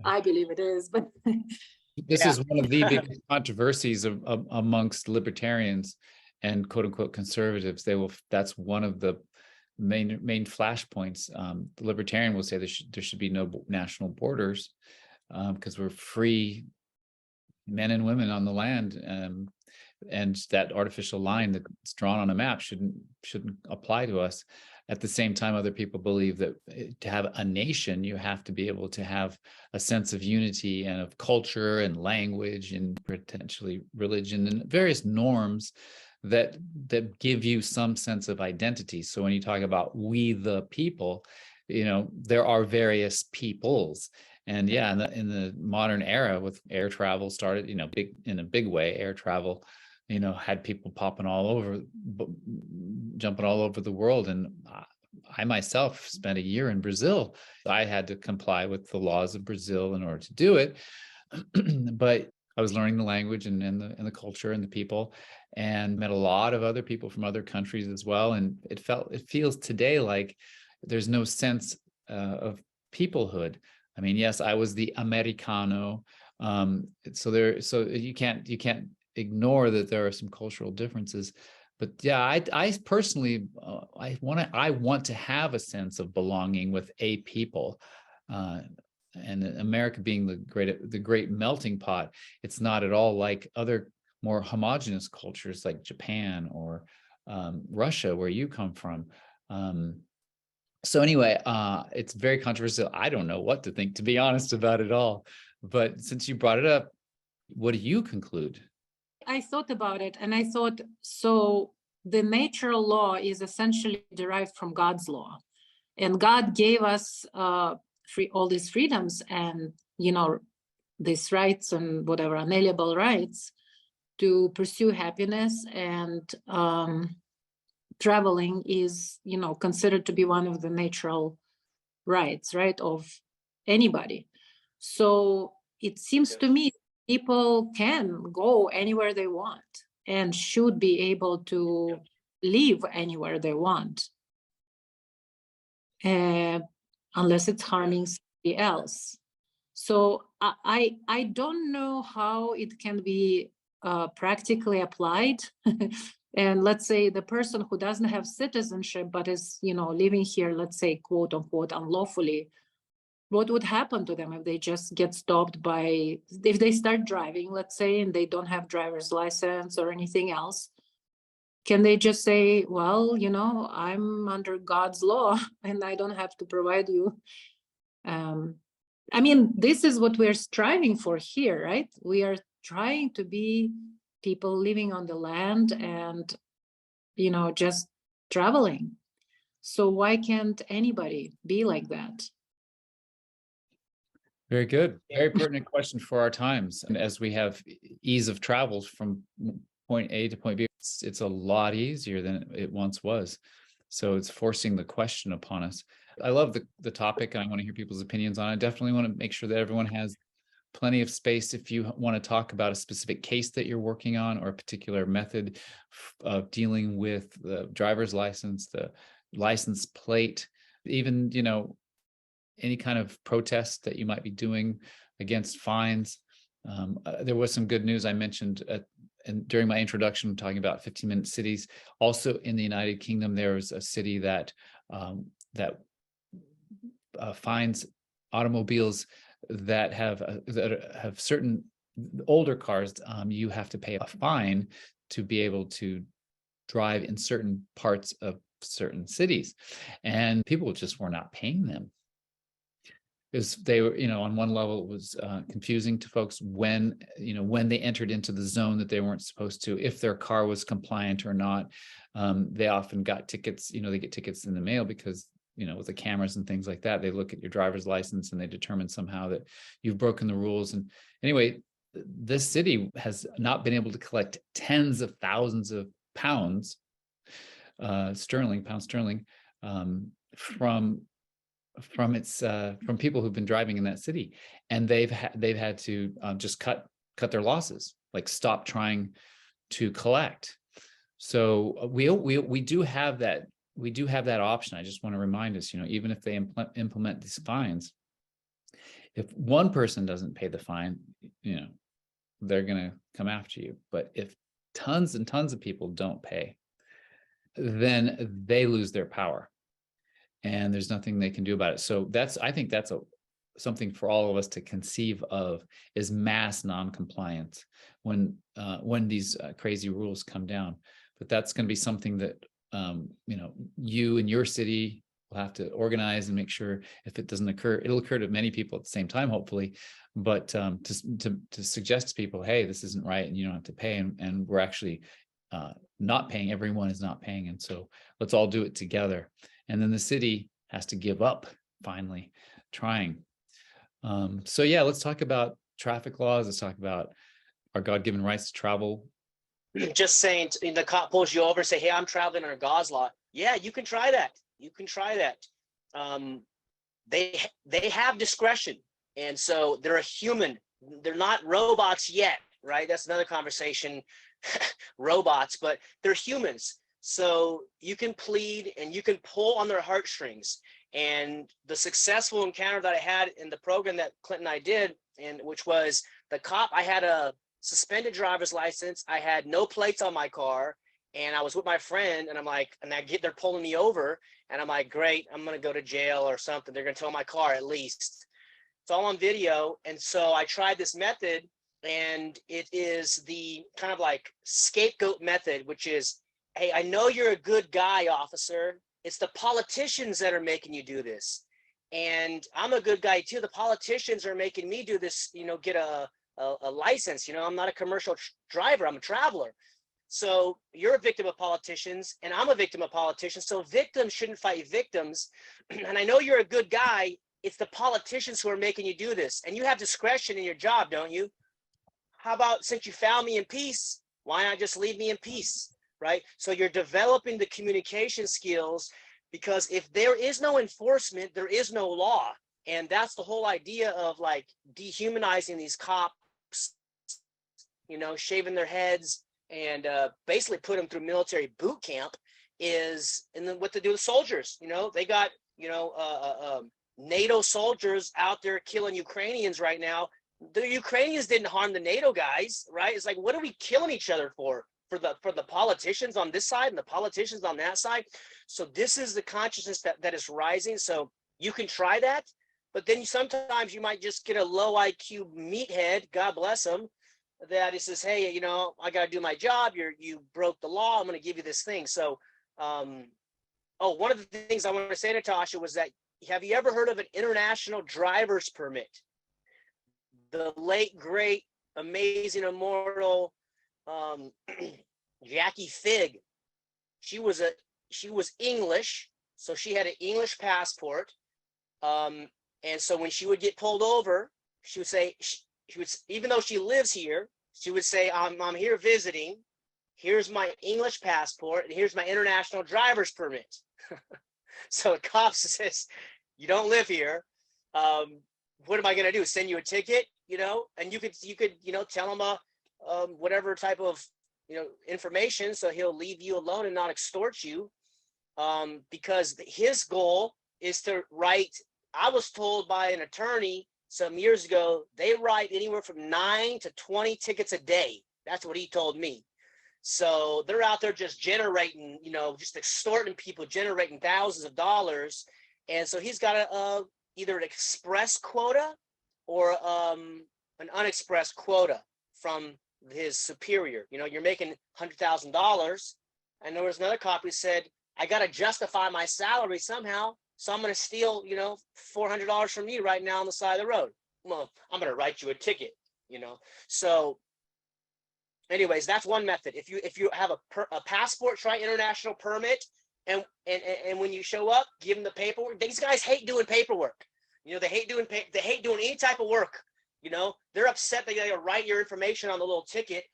I believe it is, but this is one of the big controversies amongst libertarians and quote unquote conservatives. That's one of the main flashpoints. The libertarian will say there should be no national borders because we're free men and women on the land. And that artificial line that's drawn on a map shouldn't apply to us. At the same time, other people believe that to have a nation, you have to be able to have a sense of unity and of culture and language and potentially religion and various norms that give you some sense of identity. So when you talk about we the people, there are various peoples. And yeah, in the modern era with air travel started, in a big way, air travel, had people popping all over, jumping all over the world. And I myself spent a year in Brazil. I had to comply with the laws of Brazil in order to do it. But I was learning the language and the culture and the people, and met a lot of other people from other countries as well. And it feels today like there's no sense of peoplehood. I mean, yes, I was the Americano. So you can't ignore that there are some cultural differences, But yeah, I personally, I want to have a sense of belonging with a people, and America being the great melting pot. It's not at all like other more homogenous cultures like Japan or Russia, where you come from. So anyway, it's very controversial. I don't know what to think, to be honest, about it all. But since you brought it up, what do you conclude? I thought about it and I thought, so the natural law is essentially derived from God's law. And God gave us all these freedoms and, these rights and whatever, unalienable rights to pursue happiness. And traveling is, considered to be one of the natural rights, right, of anybody. So it seems to me people can go anywhere they want and should be able to live anywhere they want, unless it's harming somebody else. So I don't know how it can be practically applied. And let's say the person who doesn't have citizenship but is, living here, let's say, quote unquote, unlawfully, what would happen to them if they just get stopped if they start driving, let's say, and they don't have driver's license or anything else? Can they just say, well, I'm under God's law and I don't have to provide you? This is what we're striving for here, right? We are trying to be people living on the land and, just traveling. So why can't anybody be like that? Very good. Very pertinent question for our times. And as we have ease of travel from point A to point B, it's a lot easier than it once was. So it's forcing the question upon us. I love the topic, and I want to hear people's opinions on it. I definitely want to make sure that everyone has plenty of space if you want to talk about a specific case that you're working on or a particular method of dealing with the driver's license, the license plate, even, any kind of protest that you might be doing against fines. There was some good news I mentioned during my introduction, talking about 15-minute cities. Also in the United Kingdom, there is a city that fines automobiles that have certain older cars. You have to pay a fine to be able to drive in certain parts of certain cities, and people just were not paying them. Because they were, on one level, it was confusing to folks when they entered into the zone that they weren't supposed to, if their car was compliant or not. They often got tickets, they get tickets in the mail because, with the cameras and things like that, they look at your driver's license and they determine somehow that you've broken the rules. And anyway, this city has not been able to collect tens of thousands of pounds sterling, from people who've been driving in that city, and they've had to just cut their losses, like stop trying to collect. So we do have that option. I just want to remind us, even if they implement these fines, if one person doesn't pay the fine, they're going to come after you. But if tons and tons of people don't pay, then they lose their power. And there's nothing they can do about it. So I think that's something for all of us to conceive of, is mass non-compliance when these crazy rules come down. But that's going to be something that you and your city will have to organize and make sure, if it doesn't occur, it'll occur to many people at the same time, hopefully. But to suggest to people, hey, this isn't right, and you don't have to pay, and we're actually not paying. Everyone is not paying, and so let's all do it together. And then the city has to give up, finally, trying. So yeah, let's talk about traffic laws. Let's talk about our God-given rights to travel. Just saying, the cop pulls you over and say, hey, I'm traveling under God's law. Yeah, you can try that. You can try that. They have discretion. And so they're a human. They're not robots yet, right? That's another conversation, robots, but they're humans. So you can plead and you can pull on their heartstrings. And the successful encounter that I had in the program that Clint and I did, and which was the cop, I had a suspended driver's license. I had no plates on my car, And I was with my friend, and I'm like, and they're pulling me over, and I'm like, great, I'm gonna go to jail or something. They're gonna tow my car at least. It's all on video. And so I tried this method, and it is the kind of like scapegoat method, which is, hey, I know you're a good guy, officer. It's the politicians that are making you do this. And I'm a good guy too. The politicians are making me do this, get a license. I'm not a commercial driver. I'm a traveler. So you're a victim of politicians, and I'm a victim of politicians. So victims shouldn't fight victims. And I know you're a good guy. It's the politicians who are making you do this. And you have discretion in your job, don't you? How about, since you found me in peace, why not just leave me in peace, right? So you're developing the communication skills, because if there is no enforcement, there is no law. And that's the whole idea of like dehumanizing these cops, shaving their heads, and basically put them through military boot camp, and then what to do with soldiers. They got NATO soldiers out there killing Ukrainians right now. The Ukrainians didn't harm the NATO guys, right? It's like, what are we killing each other for the politicians on this side and the politicians on that side? So this is the consciousness that is rising. So you can try that, but then sometimes you might just get a low IQ meathead, God bless him, that it says, hey, I got to do my job. You broke the law. I'm going to give you this thing. So, one of the things I want to say, Natasha, was that, have you ever heard of an international driver's permit? The late, great, amazing, immortal Jackie Fig. She was English, so she had an English passport. And so when she would get pulled over, she would say, she would, even though she lives here, she would say, I'm here visiting. Here's my English passport, and here's my international driver's permit. So the cop says, you don't live here. What am I going to do? Send you a ticket? And you could tell him whatever type of information, so he'll leave you alone and not extort you. Because his goal is to write. I was told by an attorney some years ago, they write anywhere from 9 to 20 tickets a day. That's what he told me. So they're out there just generating, just extorting people, generating thousands of dollars. And so he's got either an express quota or an unexpressed quota from his superior. You're making $100,000. And there was another cop who said, I got to justify my salary somehow. So I'm going to steal, $400 from you right now on the side of the road. Well, I'm going to write you a ticket, So anyways, that's one method. If you have a passport, try international permit. And when you show up, give them the paperwork. These guys hate doing paperwork. They hate doing any type of work. They're upset that they got to write your information on the little ticket.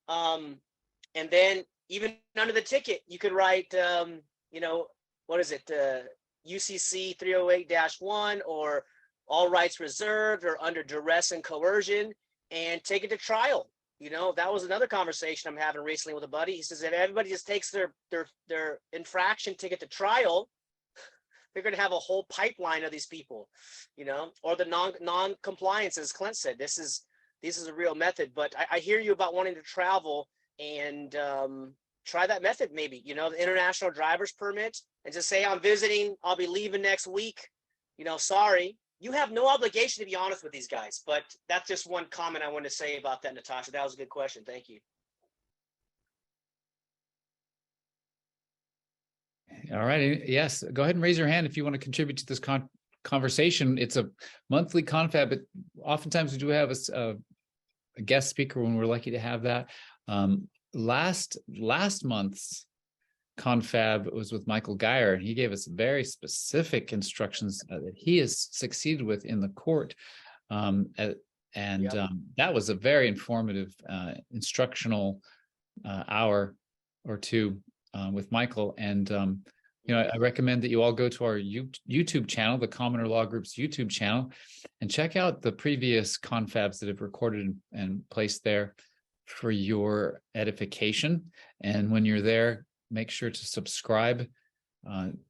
And then even under the ticket, you could write, what is it? UCC 308-1, or all rights reserved, or under duress and coercion, and take it to trial. That was another conversation I'm having recently with a buddy. He says, if everybody just takes their infraction ticket to trial, they're going to have a whole pipeline of these people, or the non-compliance, as Clint said. This is a real method. But I hear you about wanting to travel, and try that method maybe, the international driver's permit, and just say, I'm visiting, I'll be leaving next week. Sorry. You have no obligation to be honest with these guys. But that's just one comment I want to say about that, Natasha. That was a good question. Thank you. All right. Yes. Go ahead and raise your hand if you want to contribute to this conversation. It's a monthly confab, but oftentimes we do have a guest speaker when we're lucky to have that. Last month's confab was with Michael Geyer, and he gave us very specific instructions that he has succeeded with in the court. That was a very informative instructional hour or two with Michael. And I recommend that you all go to our YouTube channel, the Commoner Law Group's YouTube channel, and check out the previous confabs that have recorded and placed there for your edification. And when you're there, make sure to subscribe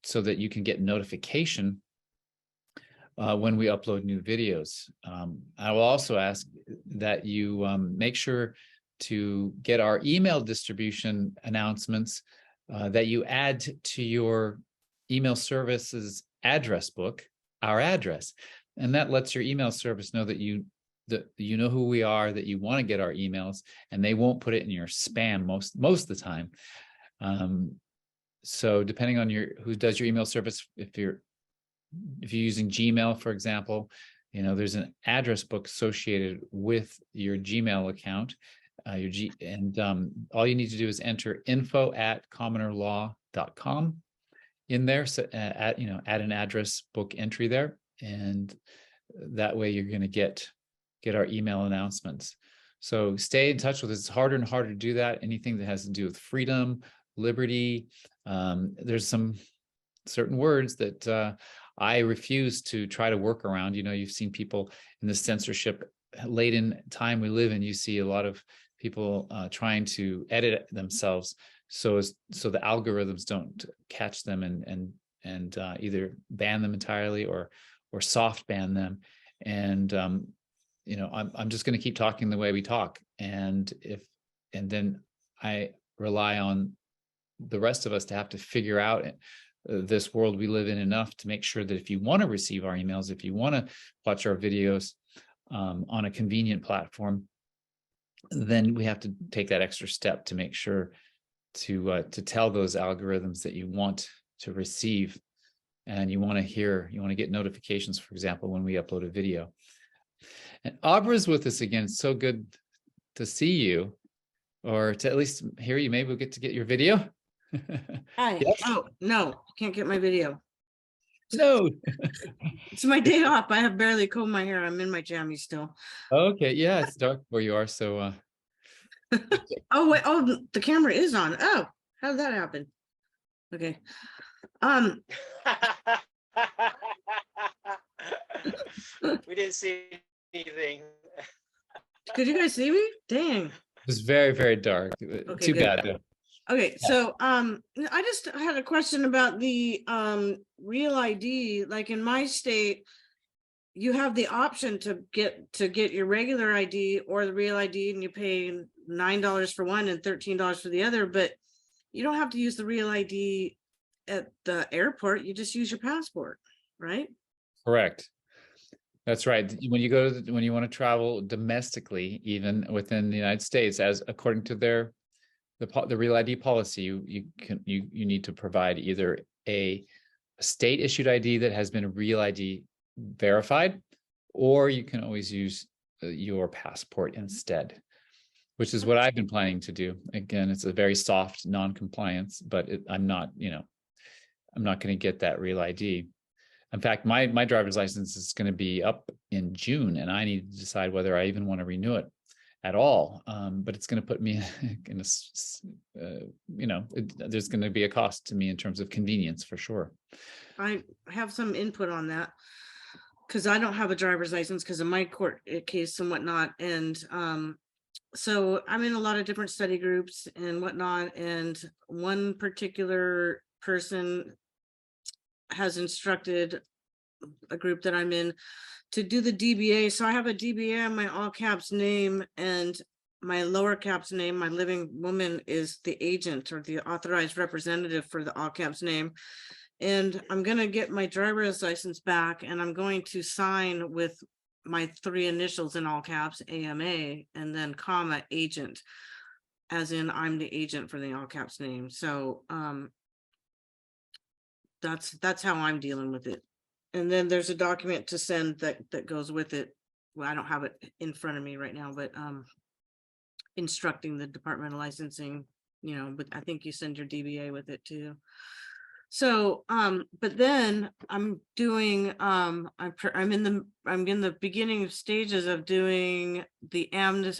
so that you can get notification when we upload new videos. I will also ask that you make sure to get our email distribution announcements that you add to your email service's address book, our address. And that lets your email service know that you know who we are, that you want to get our emails, and they won't put it in your spam most of the time. So depending on who does your email service, if you're using Gmail, for example, there's an address book associated with your Gmail account. All you need to do is enter info@commonerlaw.com in there. So add an address book entry there, and that way you're going to get our email announcements. So stay in touch with us. It's harder and harder to do that. Anything that has to do with freedom, liberty. There's some certain words that I refuse to try to work around. You've seen people in the censorship laden time we live in. You see a lot of people trying to edit themselves so the algorithms don't catch them and either ban them entirely or soft ban them. And I'm just going to keep talking the way we talk, and then I rely on the rest of us to have to figure out this world we live in enough to make sure that if you want to receive our emails, if you want to watch our videos on a convenient platform, then we have to take that extra step to make sure to tell those algorithms that you want to receive and you want to get notifications, for example, when we upload a video. And Abra's with us again. It's so good to see you, or to at least hear you. Maybe we'll get to get your video. Hi. Yes? Oh, no, can't get my video. No. It's my day off. I have barely combed my hair. I'm in my jammies still. Okay. Yeah, it's dark where you are. So Oh, wait. Oh, the camera is on. Oh, how did that happen? Okay. We didn't see anything. Could you guys see me? Dang. it was very, very dark. Okay, Too good. bad though. Okay, so I just had a question about the real ID. Like in my state, you have the option to get your regular ID or the real ID, and you pay $9 for one and $13 for the other, but you don't have to use the real ID at the airport. You just use your passport, right? Correct. That's right. When you want to travel domestically, even within the United States, as according to the Real ID policy, you need to provide either a state issued ID that has been Real ID verified, or you can always use your passport instead, which is what I've been planning to do. Again, it's a very soft non-compliance, but I'm not going to get that Real ID. In fact, my driver's license is going to be up in June, and I need to decide whether I even want to renew it at all. But it's going to put me in there's going to be a cost to me in terms of convenience for sure. I have some input on that because I don't have a driver's license because of my court case and whatnot. And so I'm in a lot of different study groups and whatnot. And one particular person has instructed a group that I'm in to do the DBA. So I have a DBA on my all caps name, and my lower caps name, my living woman, is the agent or the authorized representative for the all caps name. And I'm going to get my driver's license back, and I'm going to sign with my 3 initials in all caps, AMA, and then comma agent, as in I'm the agent for the all caps name. So that's how I'm dealing with it. And then there's a document to send that goes with it. Well, I don't have it in front of me right now, but instructing the Department of Licensing, but I think you send your DBA with it too. So but then I'm doing I'm in the beginning stages of doing the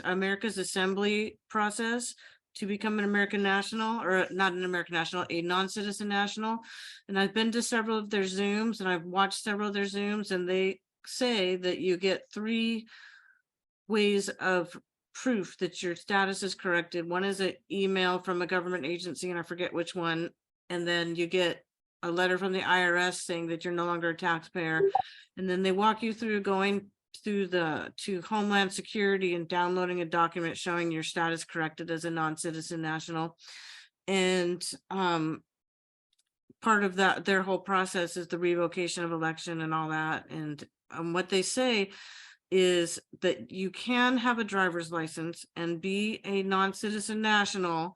America's Assembly process to become an American national, or not an American national, a non-citizen national. And I've been to several of their Zooms, and I've watched several of their Zooms, and they say that you get 3 ways of proof that your status is corrected. One is an email from a government agency, and I forget which one. And then you get a letter from the IRS saying that you're no longer a taxpayer. And then they walk you through going to Homeland Security and downloading a document showing your status corrected as a non-citizen national. And part of that, their whole process is the revocation of election and all that. And what they say is that you can have a driver's license and be a non-citizen national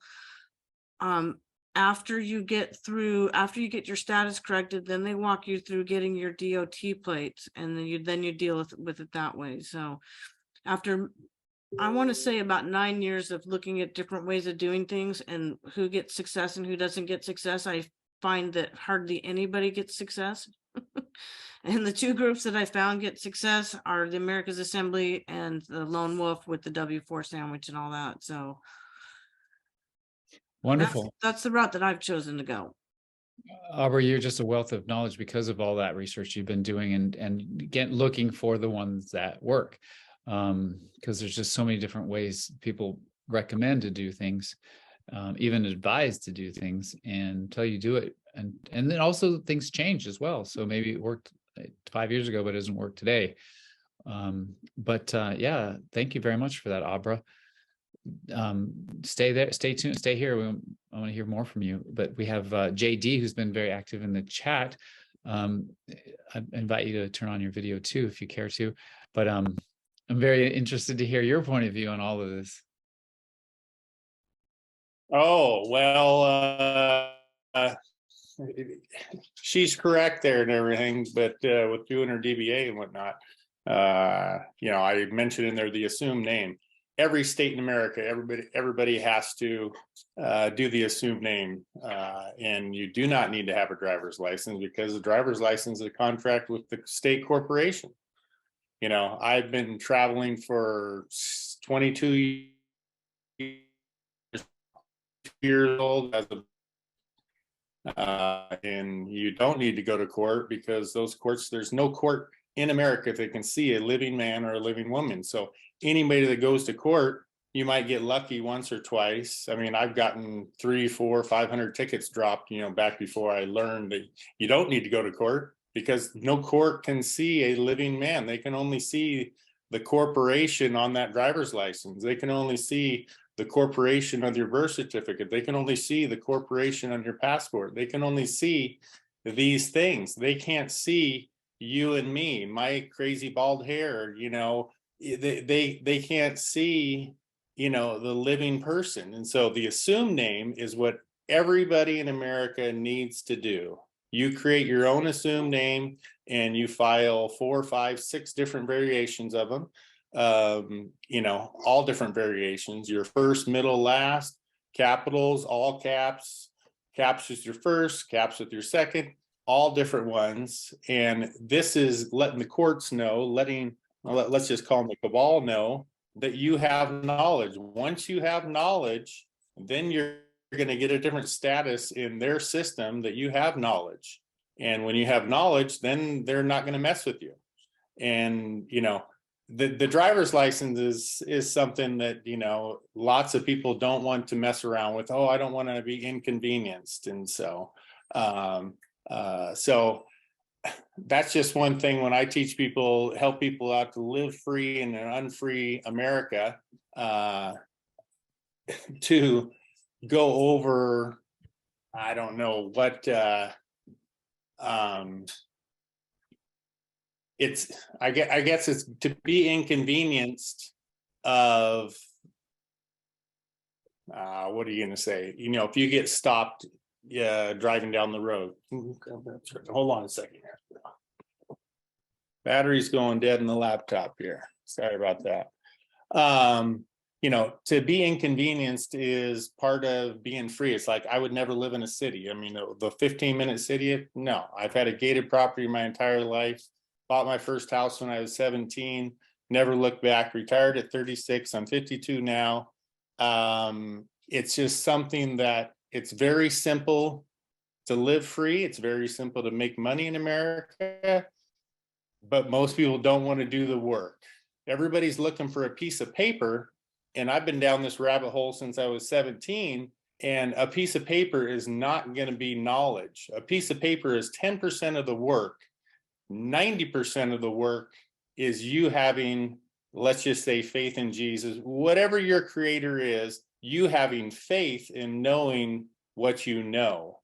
after you get your status corrected. Then they walk you through getting your DOT plates, and then you deal with it that way. So after, I want to say, about 9 years of looking at different ways of doing things and who gets success and who doesn't get success, I find that hardly anybody gets success. And the two groups that I found get success are the America's Assembly and the Lone Wolf with the W4 sandwich and all that. So Wonderful. that's the route that I've chosen to go. Aubrey, you're just a wealth of knowledge because of all that research you've been doing and looking for the ones that work. Because there's just so many different ways people recommend to do things, even advise to do things, and until you do it. And then also things change as well. So maybe it worked 5 years ago, but it doesn't work today. Yeah, thank you very much for that, Abra. Stay there, stay tuned, stay here. I want to hear more from you. But we have JD, who's been very active in the chat. I invite you to turn on your video too, if you care to. But I'm very interested to hear your point of view on all of this. Oh, well, she's correct there and everything, but with doing her DBA and whatnot, I mentioned in there the assumed name. Every state in America, everybody has to do the assumed name, and you do not need to have a driver's license, because the driver's license is a contract with the state corporation. I've been traveling for 22 years old as and you don't need to go to court, because those courts, there's no court in America that can see a living man or a living woman. So anybody that goes to court, you might get lucky once or twice. I mean, I've gotten 300, 400, 500 tickets dropped, back before I learned that you don't need to go to court, because no court can see a living man. They can only see the corporation on that driver's license. They can only see the corporation on your birth certificate. They can only see the corporation on your passport. They can only see these things. They can't see you and me, my crazy bald hair, they can't see, the living person. And so the assumed name is what everybody in America needs to do. You create your own assumed name and you file 4, 5, 6 different variations of them. All different variations, your first, middle, last, capitals, all caps, caps with your first, caps with your second, all different ones. And this is letting the courts know, let's just call them the cabal know that you have knowledge. Once you have knowledge, then you're going to get a different status in their system, that you have knowledge. And when you have knowledge, then they're not going to mess with you. And, the driver's license is something that, lots of people don't want to mess around with. Oh, I don't want to be inconvenienced. And so, so that's just one thing when I teach people, help people out to live free in an unfree America, to go over, I don't know what, I guess it's to be inconvenienced of, what are you going to say? If you get stopped driving down the road. Hold on a second here. Battery's going dead in the laptop here. Sorry about that. To be inconvenienced is part of being free. It's like, I would never live in a city. I mean, the 15-minute city, no. I've had a gated property my entire life. Bought my first house when I was 17, never looked back, retired at 36. I'm 52 now. It's just something that it's very simple to live free. It's very simple to make money in America, but most people don't want to do the work. Everybody's looking for a piece of paper. And I've been down this rabbit hole since I was 17. And a piece of paper is not going to be knowledge. A piece of paper is 10% of the work. 90% of the work is you having, let's just say, faith in Jesus, whatever your creator is, you having faith in knowing what you know.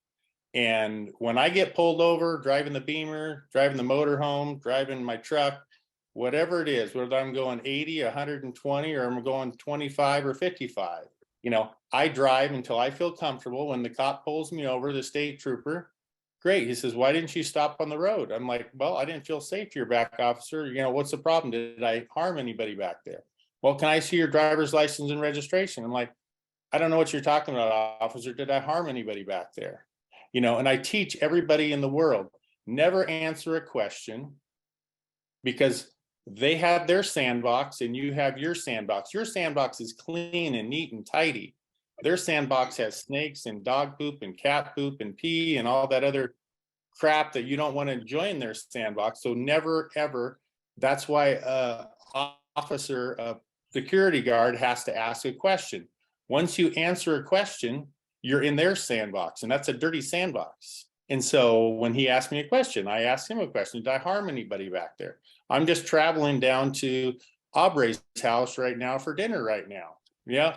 And when I get pulled over, driving the Beamer, driving the motorhome, driving my truck, whatever it is, whether I'm going 80, 120, or I'm going 25 or 55, you know, I drive until I feel comfortable. When the cop pulls me over, the state trooper, great. He says, why didn't you stop on the road? I'm like, well, I didn't feel safe here back, officer. You know, what's the problem? Did I harm anybody back there? Well, can I see your driver's license and registration? I'm like, I don't know what you're talking about, officer. Did I harm anybody back there? You know, and I teach everybody in the world, never answer a question, because they have their sandbox and you have your sandbox. Your sandbox is clean and neat and tidy. Their sandbox has snakes and dog poop and cat poop and pee and all that other crap that you don't want to join their sandbox. So never, ever. That's why officer, a security guard has to ask a question. Once you answer a question, you're in their sandbox, and that's a dirty sandbox. And so when he asked me a question, I asked him a question. Did I harm anybody back there? I'm just traveling down to Aubre's house right now for dinner right now. Yeah.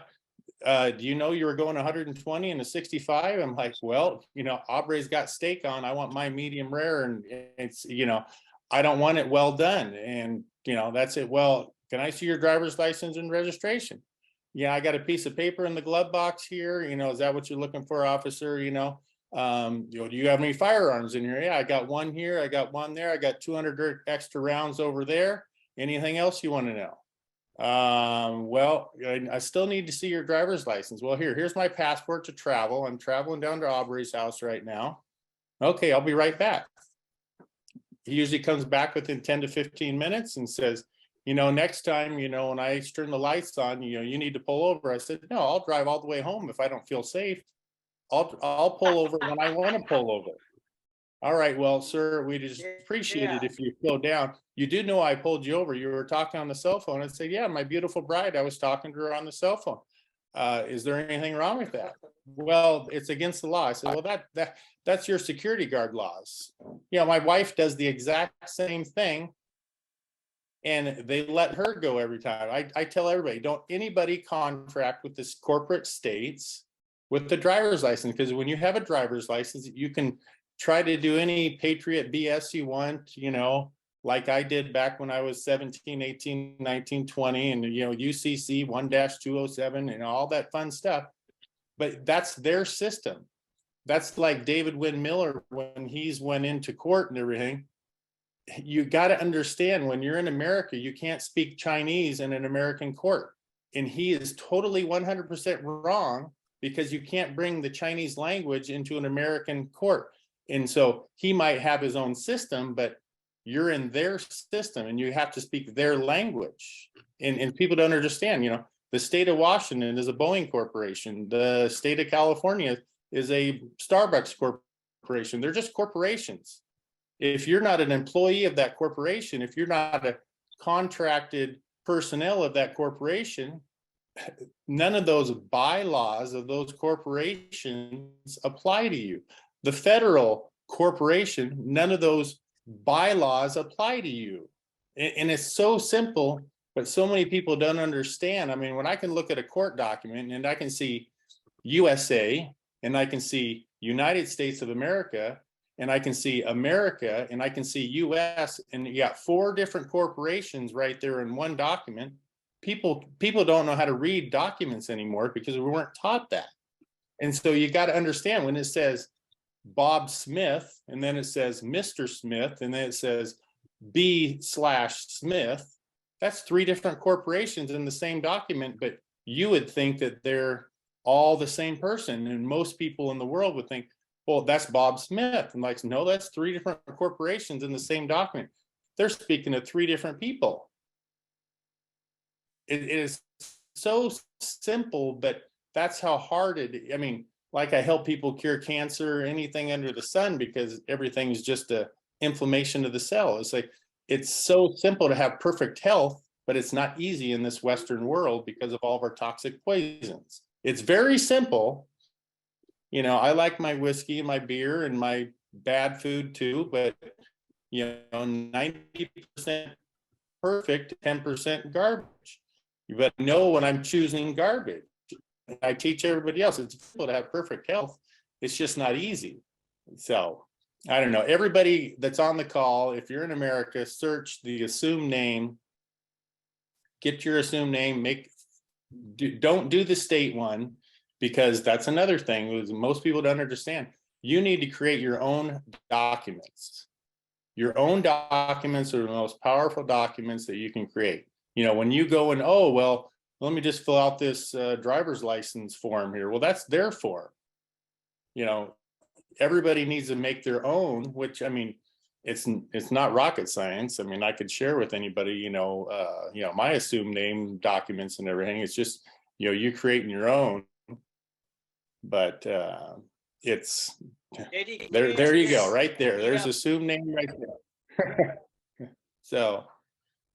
Do you know you were going 120 and a 65? I'm like, well, you know, Aubre's got steak on. I want my medium rare, and it's, you know, I don't want it well done. And, you know, that's it. Well, can I see your driver's license and registration? Yeah, I got a piece of paper in the glove box here. You know, is that what you're looking for, officer? You know, do you have any firearms in here? Yeah, I got one here. I got one there. I got 200 extra rounds over there. Anything else you want to know? Well, I still need to see your driver's license. Well, here's my passport to travel. I'm traveling down to Aubre's house right now. Okay, I'll be right back. He usually comes back within 10 to 15 minutes and says, you know, next time, you know, when I turn the lights on, you know, you need to pull over. I said, no, I'll drive all the way home if I don't feel safe. I'll pull over when I want to pull over. All right, well, sir, we just appreciate it if you slow down. You do know I pulled you over. You were talking on the cell phone. I said, yeah, my beautiful bride, I was talking to her on the cell phone. Is there anything wrong with that? Well, it's against the law. I said, well, that's your security guard laws. You know, my wife does the exact same thing, and they let her go every time. I tell everybody, don't anybody contract with this corporate states with the driver's license, because when you have a driver's license, you can try to do any patriot BS you want, you know, like I did back when I was 17, 18, 19, 20, and, you know, UCC 1-207 and all that fun stuff. But that's their system. That's like David Wynn Miller when he's went into court and everything. You got to understand, when you're in America, you can't speak Chinese in an American court. And he is totally 100% wrong, because you can't bring the Chinese language into an American court. And so he might have his own system, but you're in their system and you have to speak their language. And people don't understand, you know, the state of Washington is a Boeing corporation. The state of California is a Starbucks corporation. They're just corporations. If you're not an employee of that corporation, if you're not a contracted personnel of that corporation, none of those bylaws of those corporations apply to you. The federal corporation, none of those bylaws apply to you. And it's so simple, but so many people don't understand. I mean, when I can look at a court document and I can see USA, and I can see United States of America, and I can see America, and I can see US, and you got 4 different corporations right there in one document. People don't know how to read documents anymore because we weren't taught that. And so you got to understand, when it says Bob Smith, and then it says Mr. Smith, and then it says B/Smith, that's 3 different corporations in the same document, but you would think that they're all the same person. And most people in the world would think, well, that's Bob Smith. And like, no, that's 3 different corporations in the same document. They're speaking to 3 different people. It is so simple, but that's how hard it, I mean, like I help people cure cancer, anything under the sun, because everything is just a inflammation of the cell. It's like, it's so simple to have perfect health, but it's not easy in this Western world because of all of our toxic poisons. It's very simple. You know, I like my whiskey and my beer and my bad food too, but you know, 90% perfect 10% garbage. But know when I'm choosing garbage. I teach everybody else it's difficult to have perfect health. It's just not easy. So I don't know. Everybody that's on the call, if you're in America, search the assumed name. Get your assumed name. Don't do the state one, because that's another thing most people don't understand. You need to create your own documents. Your own documents are the most powerful documents that you can create. You know, when you go and, oh, well, let me just fill out this driver's license form here. Well, that's their form. You know, everybody needs to make their own, which, I mean, it's not rocket science. I mean, I could share with anybody, you know, my assumed name documents and everything. It's just, you know, you creating your own. But it's there you go, right there. There's assumed name right there. So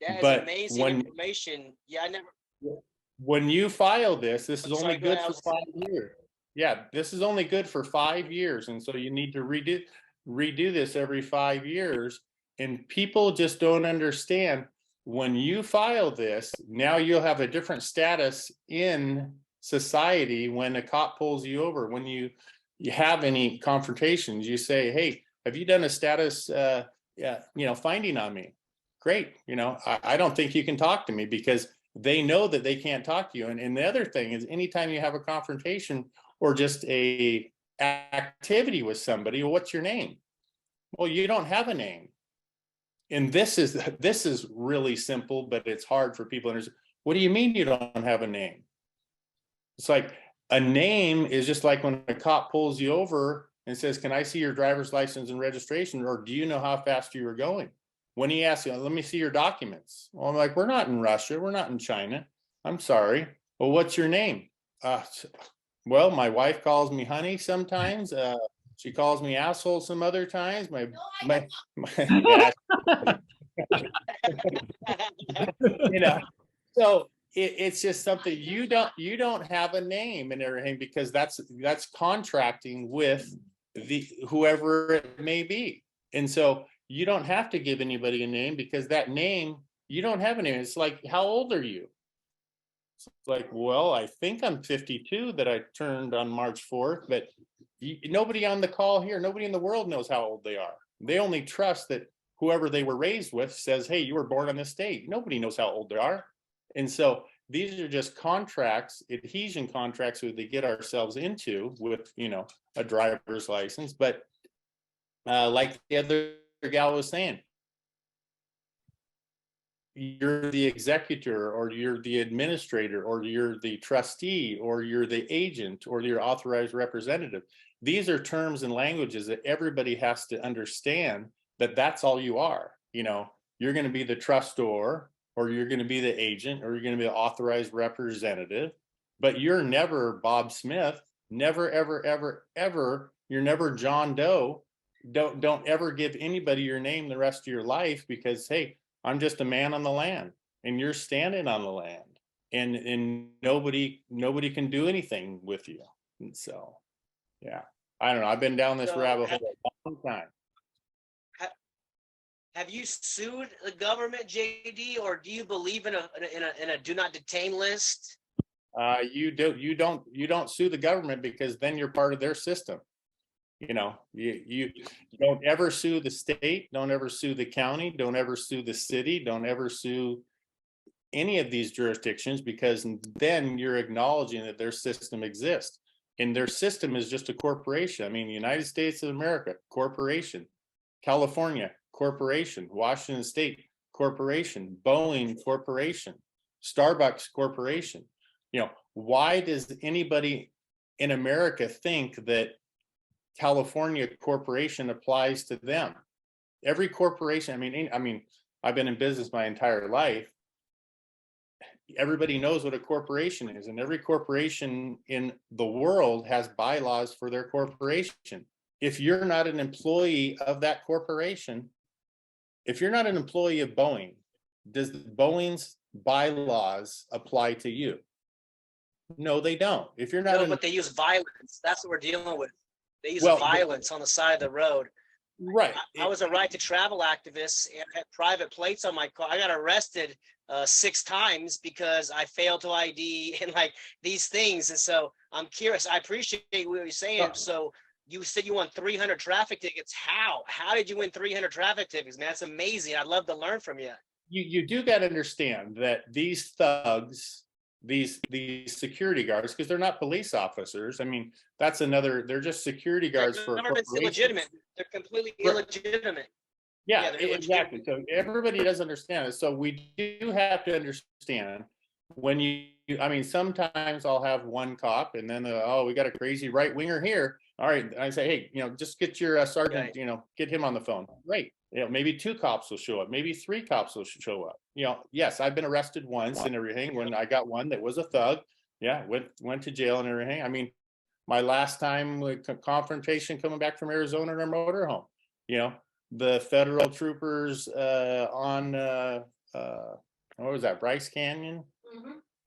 that is but amazing information. Yeah, I never. When you file this is I'm sorry, only go good ahead. for 5 years. Yeah, this is only good for 5 years, and so you need to redo this every 5 years. And people just don't understand, when you file this, now you'll have a different status in society. When a cop pulls you over, when you have any confrontations, you say, hey, have you done a status finding on me? Great. You know, I don't think you can talk to me, because they know that they can't talk to you. And the other thing is, anytime you have a confrontation or just a activity with somebody, well, what's your name? Well, you don't have a name. And this is really simple, but it's hard for people to understand. What do you mean you don't have a name? It's like, a name is just like when a cop pulls you over and says, can I see your driver's license and registration? Or do you know how fast you were going? When he asks you, let me see your documents. Well, I'm like, we're not in Russia. We're not in China. I'm sorry. Well, what's your name? Well, my wife calls me honey sometimes. She calls me asshole some other times. You know, so it's just something you don't have a name and everything, because that's contracting with whoever it may be. And so you don't have to give anybody a name, because that name, you don't have a name. It's like, how old are you? It's like, well, I think I'm 52, that I turned on March 4th, but nobody on the call here, nobody in the world knows how old they are. They only trust that whoever they were raised with says, hey, you were born on this date. Nobody knows how old they are. And so these are just contracts, adhesion contracts that they get ourselves into with, you know, a driver's license. But like the other gal was saying, you're the executor, or you're the administrator, or you're the trustee, or you're the agent, or you're authorized representative. These are terms and languages that everybody has to understand, that that's all you are. You know, you're going to be the trustor, or you're going to be the agent, or you're going to be the authorized representative, but you're never Bob Smith. Never, ever, ever, ever. You're never John Doe. Don't ever give anybody your name the rest of your life, because, hey, I'm just a man on the land, and you're standing on the land, and nobody can do anything with you. And so, yeah, I don't know. I've been down this rabbit hole a long time. Have you sued the government, JD, or do you believe in a do not detain list? You don't sue the government, because then you're part of their system. You know, you don't ever sue the state, don't ever sue the county, don't ever sue the city, don't ever sue any of these jurisdictions, because then you're acknowledging that their system exists. And their system is just a corporation. I mean, the United States of America, corporation. California, corporation. Washington State, corporation. Boeing, corporation. Starbucks, corporation. You know, why does anybody in America think that California corporation applies to them? Every corporation, I mean, I've been in business my entire life. Everybody knows what a corporation is, and every corporation in the world has bylaws for their corporation. If you're not an employee of that corporation, if you're not an employee of Boeing, does Boeing's bylaws apply to you? No, they don't. If you're not, no, but they use violence. That's what we're dealing with. They use violence on the side of the road. Right. I was a right to travel activist and had private plates on my car. I got arrested 6 times because I failed to ID and like these things. And so I'm curious. I appreciate what you're saying. So you said you won 300 traffic tickets. How? How did you win 300 traffic tickets, man? That's amazing. I'd love to learn from you. You do got to understand that these thugs, these security guards, because they're not police officers. I mean, that's another. They're just security guards The for government's corporations. illegitimate. They're completely illegitimate. Yeah, they're illegitimate. exactly. So everybody does understand it. So we do have to understand when I mean, sometimes I'll have one cop and then, oh, we got a crazy right winger here. All right. I say, hey, just get your sergeant, Right. Get him on the phone. Great. Maybe 2 cops will show up. Maybe 3 cops will show up. Yes, I've been arrested once and everything when I got one that was a thug. Yeah. Went to jail and everything. I mean, my last time with confrontation coming back from Arizona in our motorhome, the federal troopers on what was that, Bryce Canyon?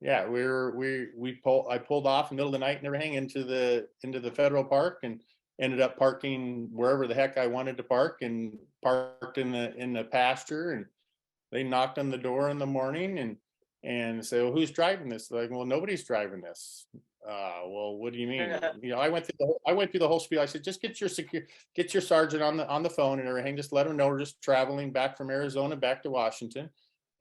Yeah, I pulled off in the middle of the night and everything into the federal park and ended up parking wherever the heck I wanted to park and parked in the pasture, and they knocked on the door in the morning and say, well, who's driving this? Like, well, nobody's driving this. Well, what do you mean? I went through the whole spiel. I said, just get your sergeant on the phone and everything. Just let him know we're just traveling back from Arizona back to Washington,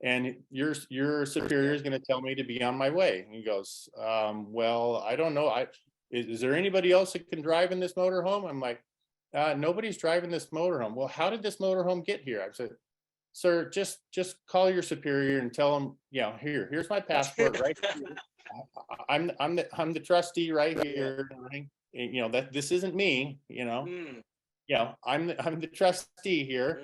and your superior is going to tell me to be on my way. And he goes, well, I don't know. Is there anybody else that can drive in this motorhome? I'm like, nobody's driving this motorhome. Well, how did this motorhome get here? I said, sir, just call your superior and tell him, here's my passport right here. I'm the trustee right here. That this isn't me. I'm the trustee here,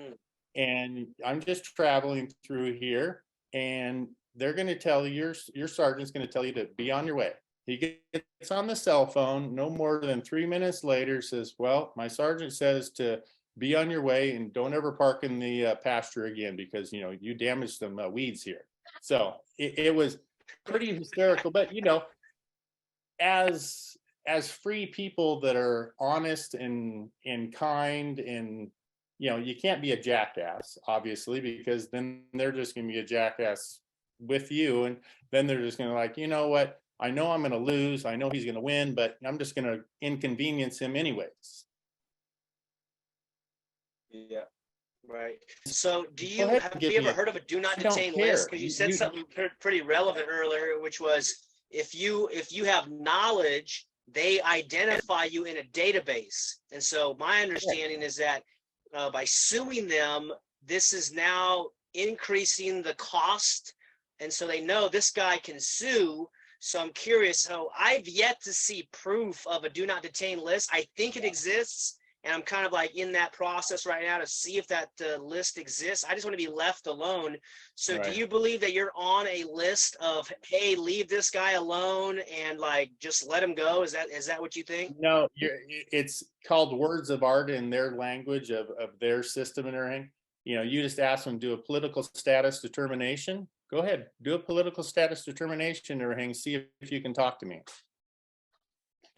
and I'm just traveling through here. And they're going to tell you, your sergeant's going to tell you to be on your way. He gets on the cell phone. No more than 3 minutes later, says, "Well, my sergeant says to be on your way and don't ever park in the pasture again because you damaged some weeds here." So it was pretty hysterical, but as free people that are honest and kind, and you can't be a jackass, obviously, because then they're just going to be a jackass with you, and then they're just going to like, what, I know I'm going to lose, I know he's going to win, but I'm just going to inconvenience him anyways. Yeah. Right. So have give you me ever heard of a do not I don't detain care. list? Because you said something pretty relevant earlier, which was if you have knowledge, they identify you in a database. And so my understanding is that by suing them, this is now increasing the cost. And so they know this guy can sue. So I'm curious. So I've yet to see proof of a do not detain list. I think it exists. And I'm kind of like in that process right now to see if that list exists. I just want to be left alone. So Right. Do you believe that you're on a list of, hey, leave this guy alone and like just let him go? Is that what you think? No, it's called words of art in their language of their system and everything. You just ask them to do a political status determination. Go ahead, do a political status determination and everything. See if you can talk to me.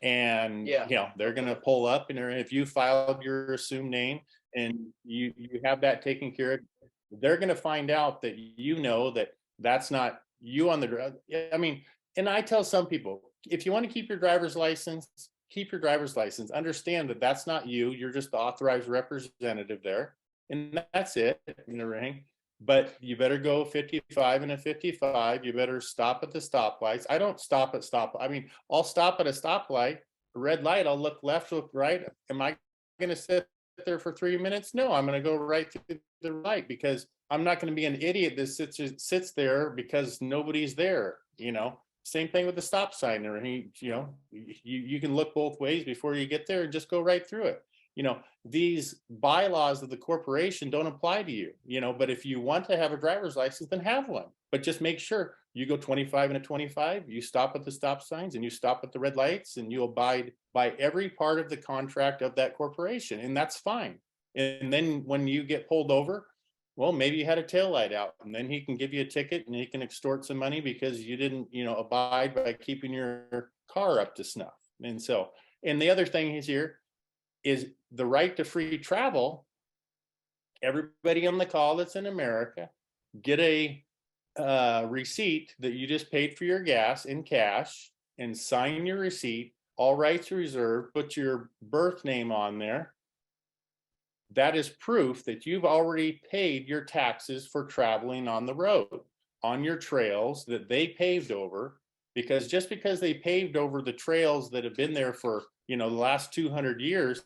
And they're going to pull up, and if you filed your assumed name and you have that taken care of, they're going to find out that that's not you on the. I mean, and I tell some people, if you want to keep your driver's license, keep your driver's license. Understand that that's not you. You're just the authorized representative there, and that's it in the ring. But you better go 55 and a 55. You better stop at the stoplights. I don't stop at stop. I mean, I'll stop at a stoplight, a red light. I'll look left, look right. Am I going to sit there for 3 minutes? No, I'm going to go right through the right, because I'm not going to be an idiot that sits there because nobody's there. Same thing with the stop sign. Or you can look both ways before you get there and just go right through it. These bylaws of the corporation don't apply to you, but if you want to have a driver's license, then have one. But just make sure you go 25 and a 25, you stop at the stop signs and you stop at the red lights, and you abide by every part of the contract of that corporation. And that's fine. And then when you get pulled over, well, maybe you had a tail light out, and then he can give you a ticket and he can extort some money because you didn't, abide by keeping your car up to snuff. And the other thing is the right to free travel everybody on the call that's in America, get a receipt that you just paid for your gas in cash and sign your receipt, all rights reserved, put your birth name on there. That is proof that you've already paid your taxes for traveling on the road, on your trails that they paved over. Because just because they paved over the trails that have been there for, the last 200 years,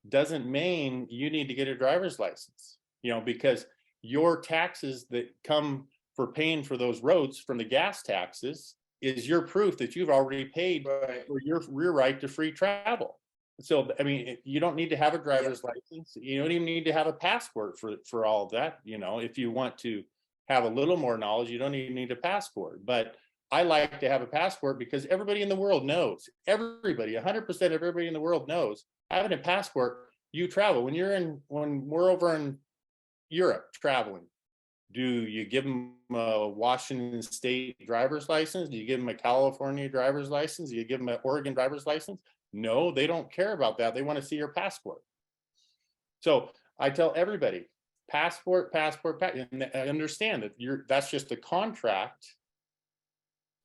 doesn't mean you need to get a driver's license, because your taxes that come for paying for those roads from the gas taxes is your proof that you've already paid for your right to free travel. So, I mean, you don't need to have a driver's license. You don't even need to have a passport for all of that. If you want to have a little more knowledge, you don't even need a passport. But I like to have a passport because everybody in the world knows, 100% of everybody in the world knows, having a passport, you travel. When we're over in Europe traveling, do you give them a Washington State driver's license? Do you give them a California driver's license? Do you give them an Oregon driver's license? No, they don't care about that. They want to see your passport. So I tell everybody, passport, and I understand that that's just a contract,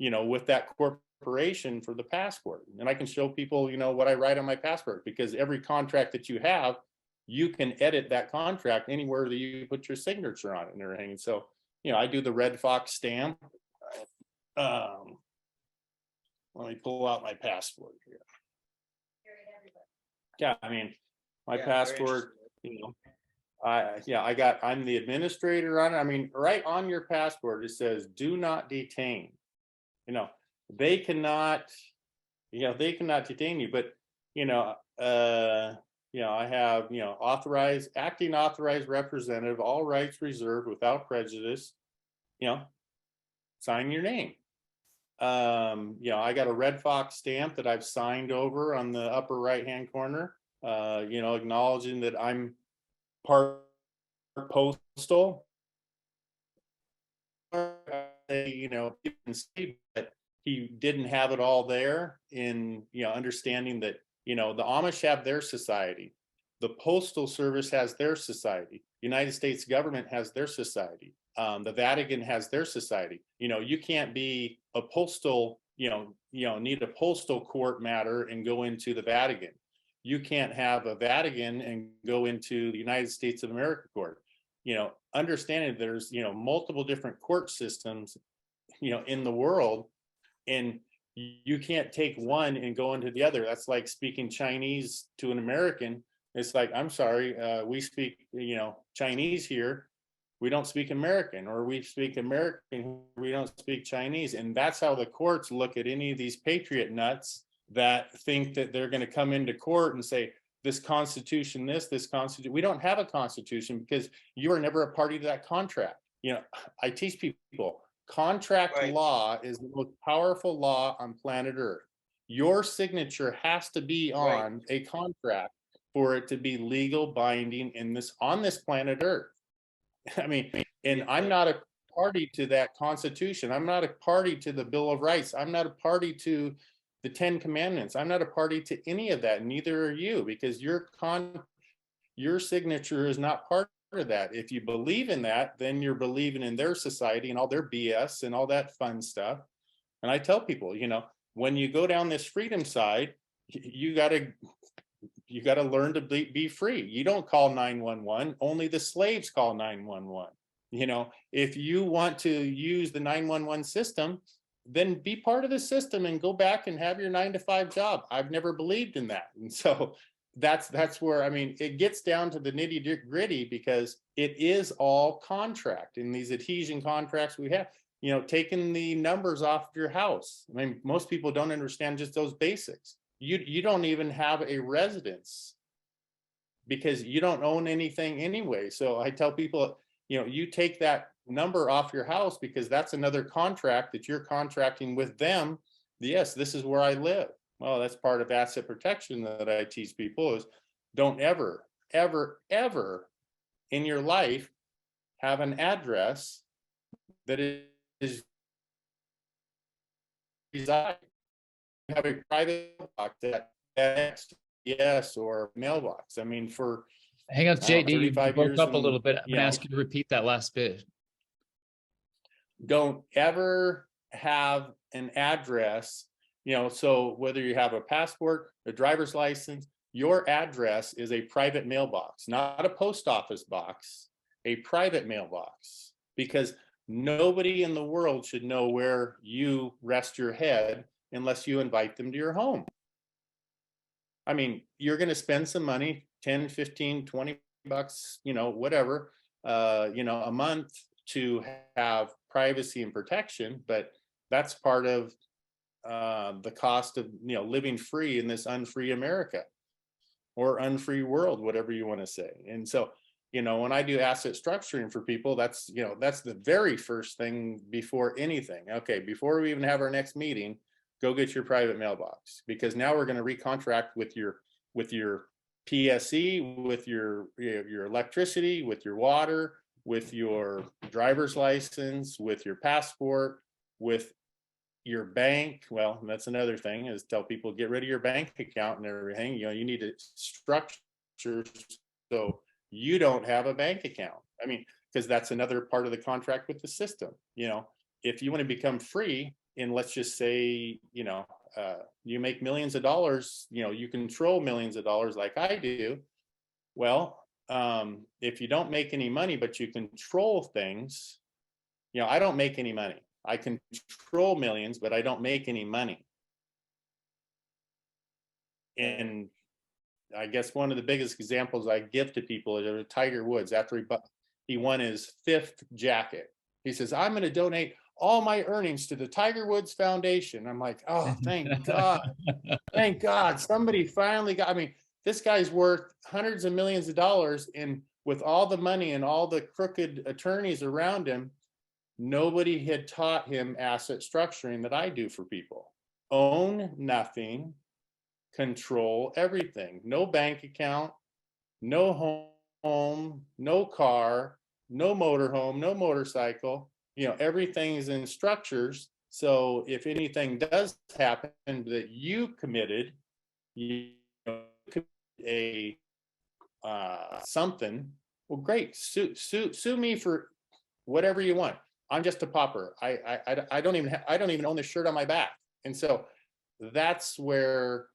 with that corporation for the passport. And I can show people, what I write on my passport, because every contract that you have, you can edit that contract anywhere that you put your signature on it and everything. And so, I do the Red Fox stamp. Let me pull out my passport here. Yeah, I mean, my passport, I'm the administrator on it. I mean, right on your passport, it says, do not detain. They cannot detain you, but, I have, acting authorized representative, all rights reserved without prejudice, sign your name. I got a Red Fox stamp that I've signed over on the upper right-hand corner, acknowledging that I'm part postal. You can see that he didn't have it all there in, understanding that, the Amish have their society. The Postal Service has their society. United States government has their society. The Vatican has their society. You can't be a postal, need a postal court matter and go into the Vatican. You can't have a Vatican and go into the United States of America court. Understanding there's, multiple different court systems, in the world, and you can't take one and go into the other. That's like speaking Chinese to an American. It's like, I'm sorry, we speak, Chinese here. We don't speak American, or we speak American, we don't speak Chinese. And that's how the courts look at any of these patriot nuts that think that they're going to come into court and say, this constitution, this constitution. We don't have a constitution because you were never a party to that contract. I teach people, contract law is the most powerful law on planet Earth. Your signature has to be on a contract for it to be legal, binding on this planet Earth. I mean, and I'm not a party to that constitution. I'm not a party to the Bill of Rights. I'm not a party to the 10 Commandments. I'm not a party to any of that. Neither are you, because your signature is not part of that. If you believe in that, then you're believing in their society and all their BS and all that fun stuff. And I tell people, when you go down this freedom side, you got to learn to be free. You don't call 911. Only the slaves call 911. If you want to use the 911 system, then be part of the system and go back and have your 9-to-5 job. I've never believed in that. And so that's where, I mean, it gets down to the nitty gritty, because it is all contract. In these adhesion contracts we have, taking the numbers off your house. I mean, most people don't understand just those basics. You don't even have a residence because you don't own anything anyway. So I tell people, you take that number off your house because that's another contract that you're contracting with them. Yes, this is where I live. Well, that's part of asset protection that I teach people, is don't ever, ever, ever in your life have an address that is reside. You have a private box that yes or mailbox. I mean, for Hang on, JD, you 35 broke years up a and, little bit. I'm you gonna know, ask you to repeat that last bit. don't ever have an address, you know, so whether you have a passport, a driver's license, your address is a private mailbox, not a post office box, a private mailbox, because nobody in the world should know where you rest your head unless you invite them to your home. I mean, you're going to spend some money, 10, 15, 20 bucks, you know, whatever, you know, a month to have privacy and protection, but that's part of the cost of, you know, living free in this unfree America or unfree world, whatever you want to say. And so, you know, when I do asset structuring for people, that's, you know, that's the very first thing before anything. Okay, before we even have our next meeting, go get your private mailbox, because now we're going to recontract with your PSE, with your electricity, with your water, with your driver's license, with your passport, with your bank. Well, that's another thing, is tell people get rid of your bank account and everything. You know, you need to structure so you don't have a bank account. I mean, because that's another part of the contract with the system. You know, if you want to become free, and let's just say, you know, you make millions of dollars, you know, you control millions of dollars like I do. Well, if you don't make any money, but you control things, you know, I don't make any money. I control millions, but I don't make any money. And I guess one of the biggest examples I give to people is Tiger Woods. After he won his 5th jacket, he says, I'm going to donate all my earnings to the Tiger Woods Foundation. I'm like, oh, thank God. Thank God somebody finally got, I mean, this guy's worth hundreds of millions of dollars, and with all the money and all the crooked attorneys around him, nobody had taught him asset structuring that I do for people. Own nothing, control everything. No bank account, no home, no car, no motorhome, no motorcycle. You know, everything is in structures. So if anything does happen that you committed, you know, a something, well, great, sue me for whatever you want. I'm just a pauper. I don't even own the shirt on my back. And so that's where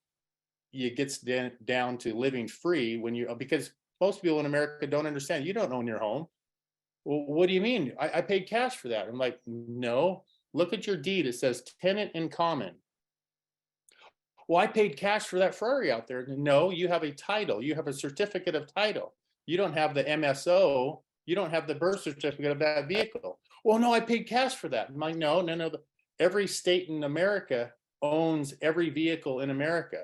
it gets down to living free, when you, because most people in America don't understand. You don't own your home. Well, what do you mean? I paid cash for that. I'm like, no, look at your deed. It says tenant in common. Well, I paid cash for that Ferrari out there. No, you have a title. You have a certificate of title. You don't have the MSO. You don't have the birth certificate of that vehicle. Well, no, I paid cash for that. I'm like, no. Every state in America owns every vehicle in America.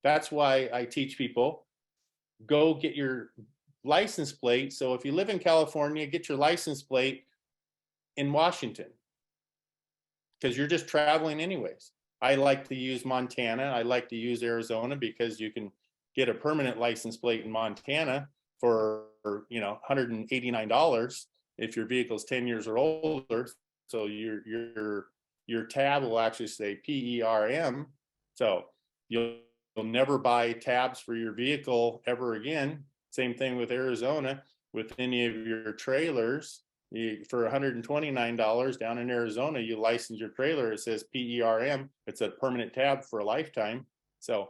That's why I teach people, go get your license plate. So if you live in California, get your license plate in Washington, because you're just traveling anyways. I like to use Montana. I like to use Arizona, because you can get a permanent license plate in Montana for, you know, $189 if your vehicle's 10 years or older. So your tab will actually say PERM. So you'll never buy tabs for your vehicle ever again. Same thing with Arizona. With any of your trailers, for $129 down in Arizona, you license your trailer. It says PERM. It's a permanent tab for a lifetime. So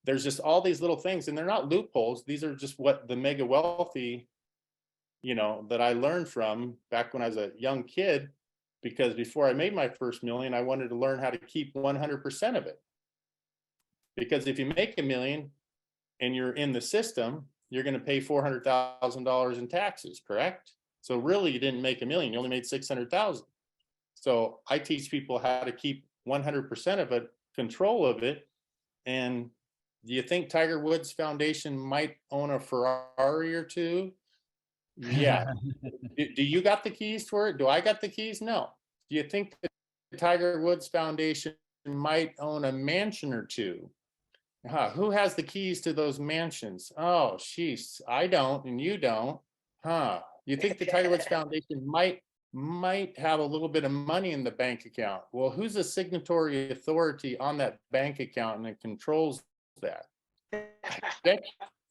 there's just all these little things, and they're not loopholes. These are just what the mega wealthy, you know, that I learned from back when I was a young kid, because before I made my first million, I wanted to learn how to keep 100% of it. Because if you make $1 million and you're in the system, you're going to pay $400,000 in taxes, correct? So really, you didn't make $1 million, you only made 600,000. So I teach people how to keep 100% of it, control of it. And do you think Tiger Woods Foundation might own a Ferrari or two? Yeah. Do you got the keys for it? Do I got the keys? No. Do you think the Tiger Woods Foundation might own a mansion or two? Who has the keys to those mansions? Oh, sheesh, I don't, and you don't. You think the Tiger Woods Foundation might have a little bit of money in the bank account? Well, who's the signatory authority on that bank account and it controls that?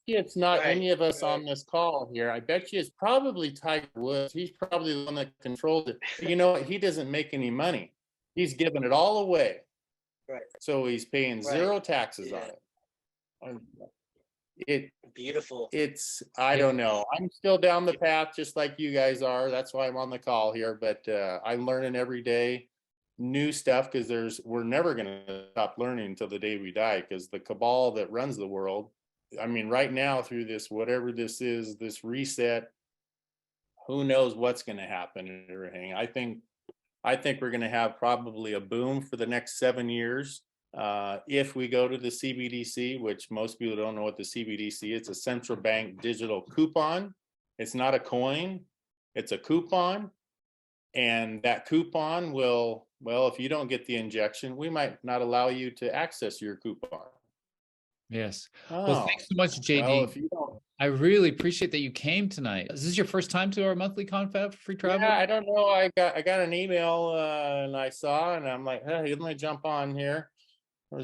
It's not Right, any of us right. on this call here. I bet you it's probably Tiger Woods. He's probably the one that controls it. But you know what? He doesn't make any money. He's giving it all away. Right. So he's paying Right. zero taxes on Yeah. it. Um, It Beautiful. it's I Yeah. don't know. I'm still down the path just like you guys are. That's why I'm on the call here. But I'm learning every day new stuff because we're never gonna stop learning until the day we die because the cabal that runs the world, I mean, right now through this, whatever this is, this reset, who knows what's gonna happen and everything. I think we're gonna have probably a boom for the next 7 years. If we go to the CBDC, which most people don't know what the CBDC is, it's a central bank digital coupon. It's not a coin, it's a coupon. And that coupon will, well, if you don't get the injection, we might not allow you to access your coupon. Yes. Well, Oh, thanks so much, JD. well, if you don't, I really appreciate that you came tonight. Is this your first time to our monthly confab for free travel? yeah, I don't know. I got an email and I saw, and I'm like, hey, let me jump on here.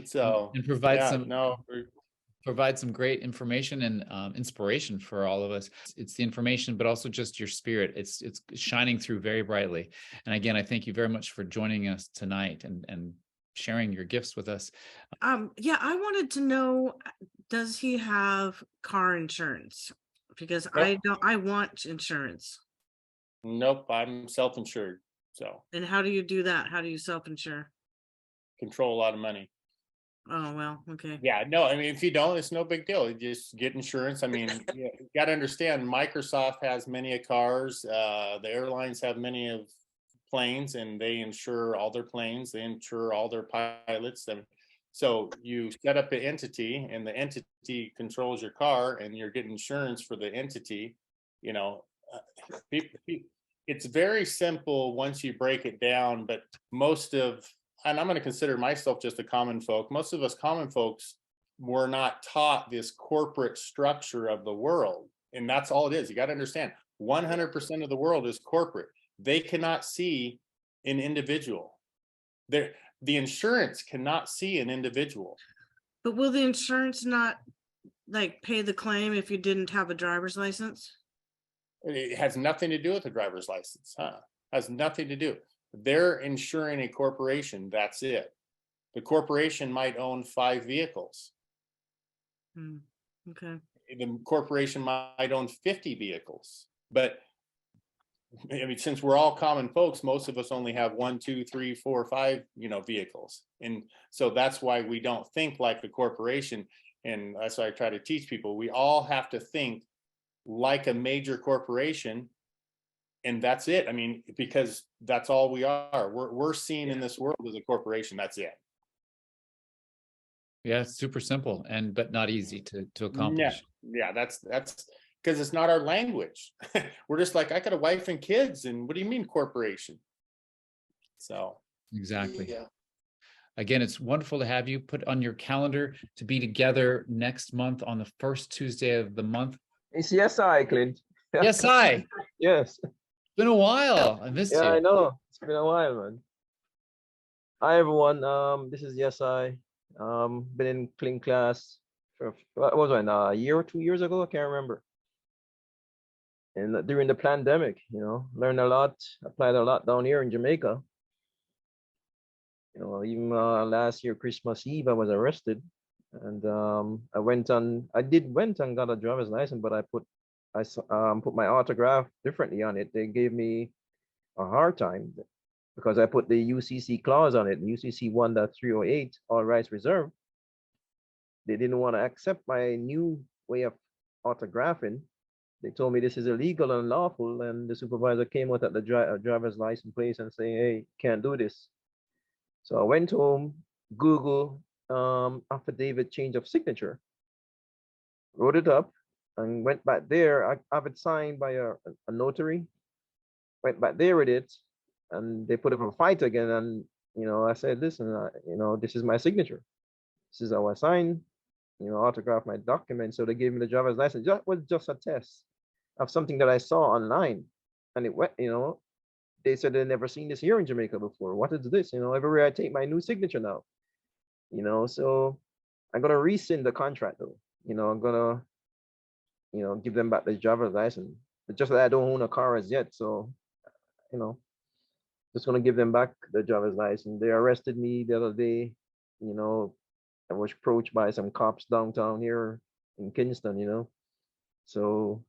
So And provide yeah, some no, provide some great information and inspiration for all of us. It's the information, but also just your spirit. It's shining through very brightly. And again, I thank you very much for joining us tonight and sharing your gifts with us. Yeah, I wanted to know, does he have car insurance? Because I don't, I want insurance. nope, I'm self-insured, so And how do you do that? How do you self-insure? control a lot of money. Oh, well, okay. Yeah, no, I mean, if you don't, it's no big deal. You just get insurance. I mean, you got to understand, Microsoft has many of cars. The airlines have many of planes, and they insure all their planes. They insure all their pilots. And so you set up an entity, and the entity controls your car, and you're getting insurance for the entity. You know, it's very simple once you break it down. But most of and I'm going to consider myself just a common folk. Most of us common folks were not taught this corporate structure of the world. And that's all it is. You got to understand 100% of the world is corporate. They cannot see an individual. The insurance cannot see an individual. But will the insurance not like pay the claim if you didn't have a driver's license? It has nothing to do with the driver's license, has nothing to do. They're insuring a corporation. That's it. The corporation might own 5 vehicles. Okay. The corporation might own 50 vehicles. But I mean, since we're all common folks, most of us only have 1, 2, 3, 4, 5, vehicles. And so that's why we don't think like the corporation. And that's why I try to teach people. We all have to think like a major corporation. And that's it. I mean, because that's all we are. We're seen in this world as a corporation. That's it. Yeah, it's super simple but not easy to accomplish. Yeah, that's because it's not our language. We're just like, I got a wife and kids, and what do you mean corporation? So Exactly. Yeah. Again, it's wonderful to have you. Put on your calendar to be together next month on the first Tuesday of the month. It's yes, I, Clint. Yes, hi. Yes. Been a while. I missed Yeah, you. I know. It's been a while, man. Hi, everyone. This is Yes, I. Been in clean class for what was it, a year or 2 years ago? I can't remember. And during the pandemic, learned a lot, applied a lot down here in Jamaica. Even last year, Christmas Eve, I was arrested, and I went and got a driver's license, but I put my autograph differently on it. They gave me a hard time because I put the UCC clause on it, UCC 1.308, all rights reserved. They didn't want to accept my new way of autographing. They told me this is illegal and unlawful, and the supervisor came out at the driver's license place and saying, hey, can't do this. So I went home, Google affidavit change of signature, wrote it up, and went back there. I have it signed by a notary. Went back there with it, and they put it for fight again. And I said, listen, this is my signature. This is how I sign, autograph my document. So they gave me the driver's license. That was just a test of something that I saw online, and it went, they said they'd never seen this here in Jamaica before. What is this? Everywhere I take my new signature now. So I'm gonna rescind the contract though. I'm gonna give them back the driver's license. But just that I don't own a car as yet, so you know, just gonna give them back the driver's license. They arrested me the other day. I was approached by some cops downtown here in Kingston. So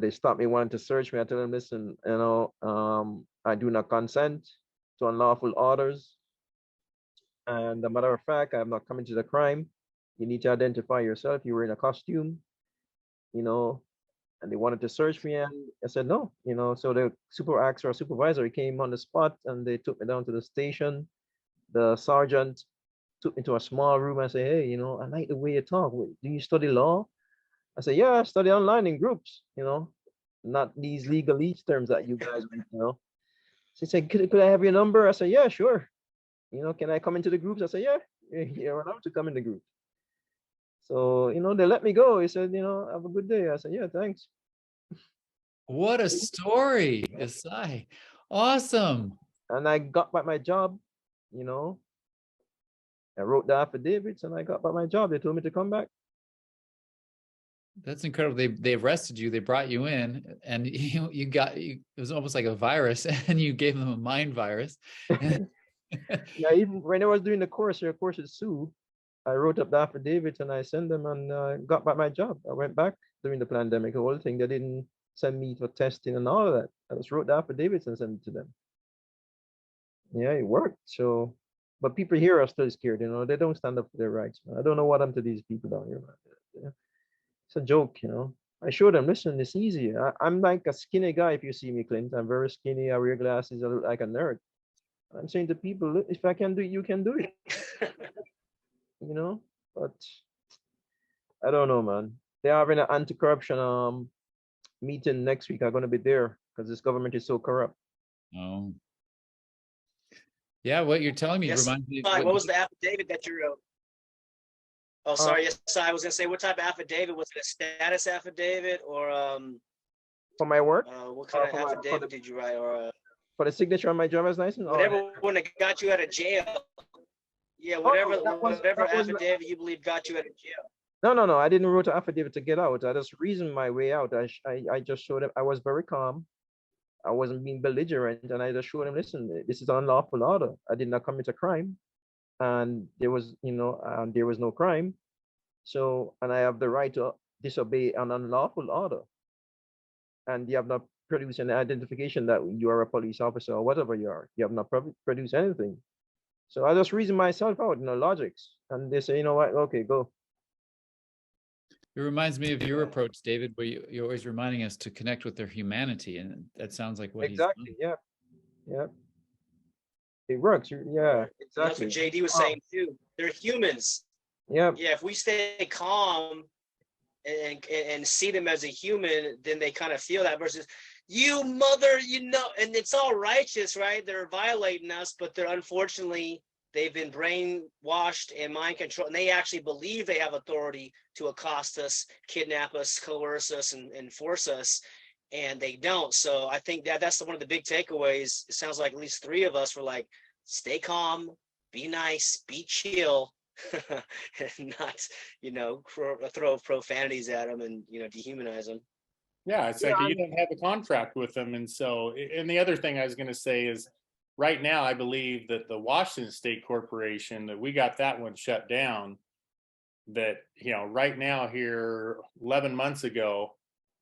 they stopped me wanting to search me. I told them, listen, I do not consent to unlawful orders. And a matter of fact, I have not committed a crime. You need to identify yourself. You were in a costume, and they wanted to search me. And I said, no, so the supervisor came on the spot and they took me down to the station. The sergeant took me to a small room and said, hey, I like the way you talk. Do you study law? I said, yeah, I study online in groups, not these legalese terms that you guys, She said, could I have your number? I said, yeah, sure. Can I come into the groups? I said, yeah, you're allowed to come in the group. So, they let me go. He said, have a good day. I said, yeah, thanks. What a story, Isai. Awesome. And I got back my job, I wrote the affidavits and I got back my job. They told me to come back. That's incredible. They arrested you, they brought you in, and it was almost like a virus, and you gave them a mind virus. Yeah, even when I was doing the course at Sue, I wrote up the affidavits and I sent them and got back my job. I went back during the pandemic, the whole thing. They didn't send me for testing and all of that. I just wrote the affidavits and sent it to them. Yeah, it worked. So, but people here are still scared, they don't stand up for their rights. Man. I don't know what happened to these people down here, man. It's a joke, I showed them, listen, it's easy. I'm like a skinny guy if you see me, Clint. I'm very skinny, I wear glasses, I look like a nerd. I'm saying to people, look, if I can do it, you can do it. But I don't know, man. They're having an anti-corruption meeting next week. I'm gonna be there because this government is so corrupt. Oh. Yeah, what you're telling me Yes, reminds me. what was the affidavit that you wrote? Oh, sorry. Yes, I was gonna say, what type of affidavit was it? A status affidavit or For my work? what kind of affidavit did you write? Or for the signature on my driver's license? whatever when it got you out of jail. Yeah, whatever affidavit you believe got you out of jail. No. I didn't write an affidavit to get out. I just reasoned my way out. I just showed them I was very calm. I wasn't being belligerent, and I just showed them, listen, this is an unlawful order. I did not commit a crime, and there was no crime. So, and I have the right to disobey an unlawful order. And you have not produced an identification that you are a police officer or whatever you are. You have not produced anything. So I just reason myself out, logics. And they say, you know what, okay, go. It reminds me of your approach, David, where you're always reminding us to connect with their humanity. And that sounds like what exactly, he's done. Yeah. It works. Yeah, exactly. That's what JD was saying too. They're humans. Yeah. Yeah, if we stay calm and see them as a human, then they kind of feel that versus you mother, and it's all righteous, right? They're violating us, but they're unfortunately they've been brainwashed and mind controlled, and they actually believe they have authority to accost us, kidnap us, coerce us, and force us, and they don't. So I think that's one of the big takeaways. It sounds like at least 3 of us were like, stay calm, be nice, be chill, and not, throw profanities at them and, dehumanize them. Yeah, it's like you don't have a contract with them. And so, and the other thing I was going to say is right now, I believe that the Washington State Corporation, that we got that one shut down, that, right now here, 11 months ago,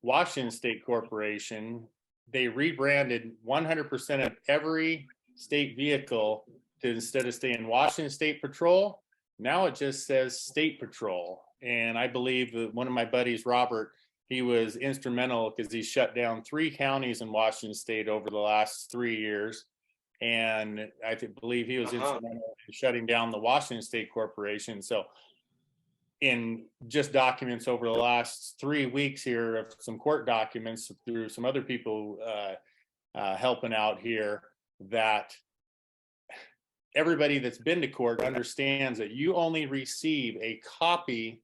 Washington State Corporation, they rebranded 100% of every state vehicle to, instead of saying Washington State Patrol, now it just says State Patrol. And I believe that one of my buddies, Robert, he was instrumental because he shut down 3 counties in Washington State over the last 3 years. And I believe he was instrumental in shutting down the Washington State Corporation. So in just documents over the last 3 weeks here of some court documents through some other people helping out here, that everybody that's been to court understands that you only receive a copy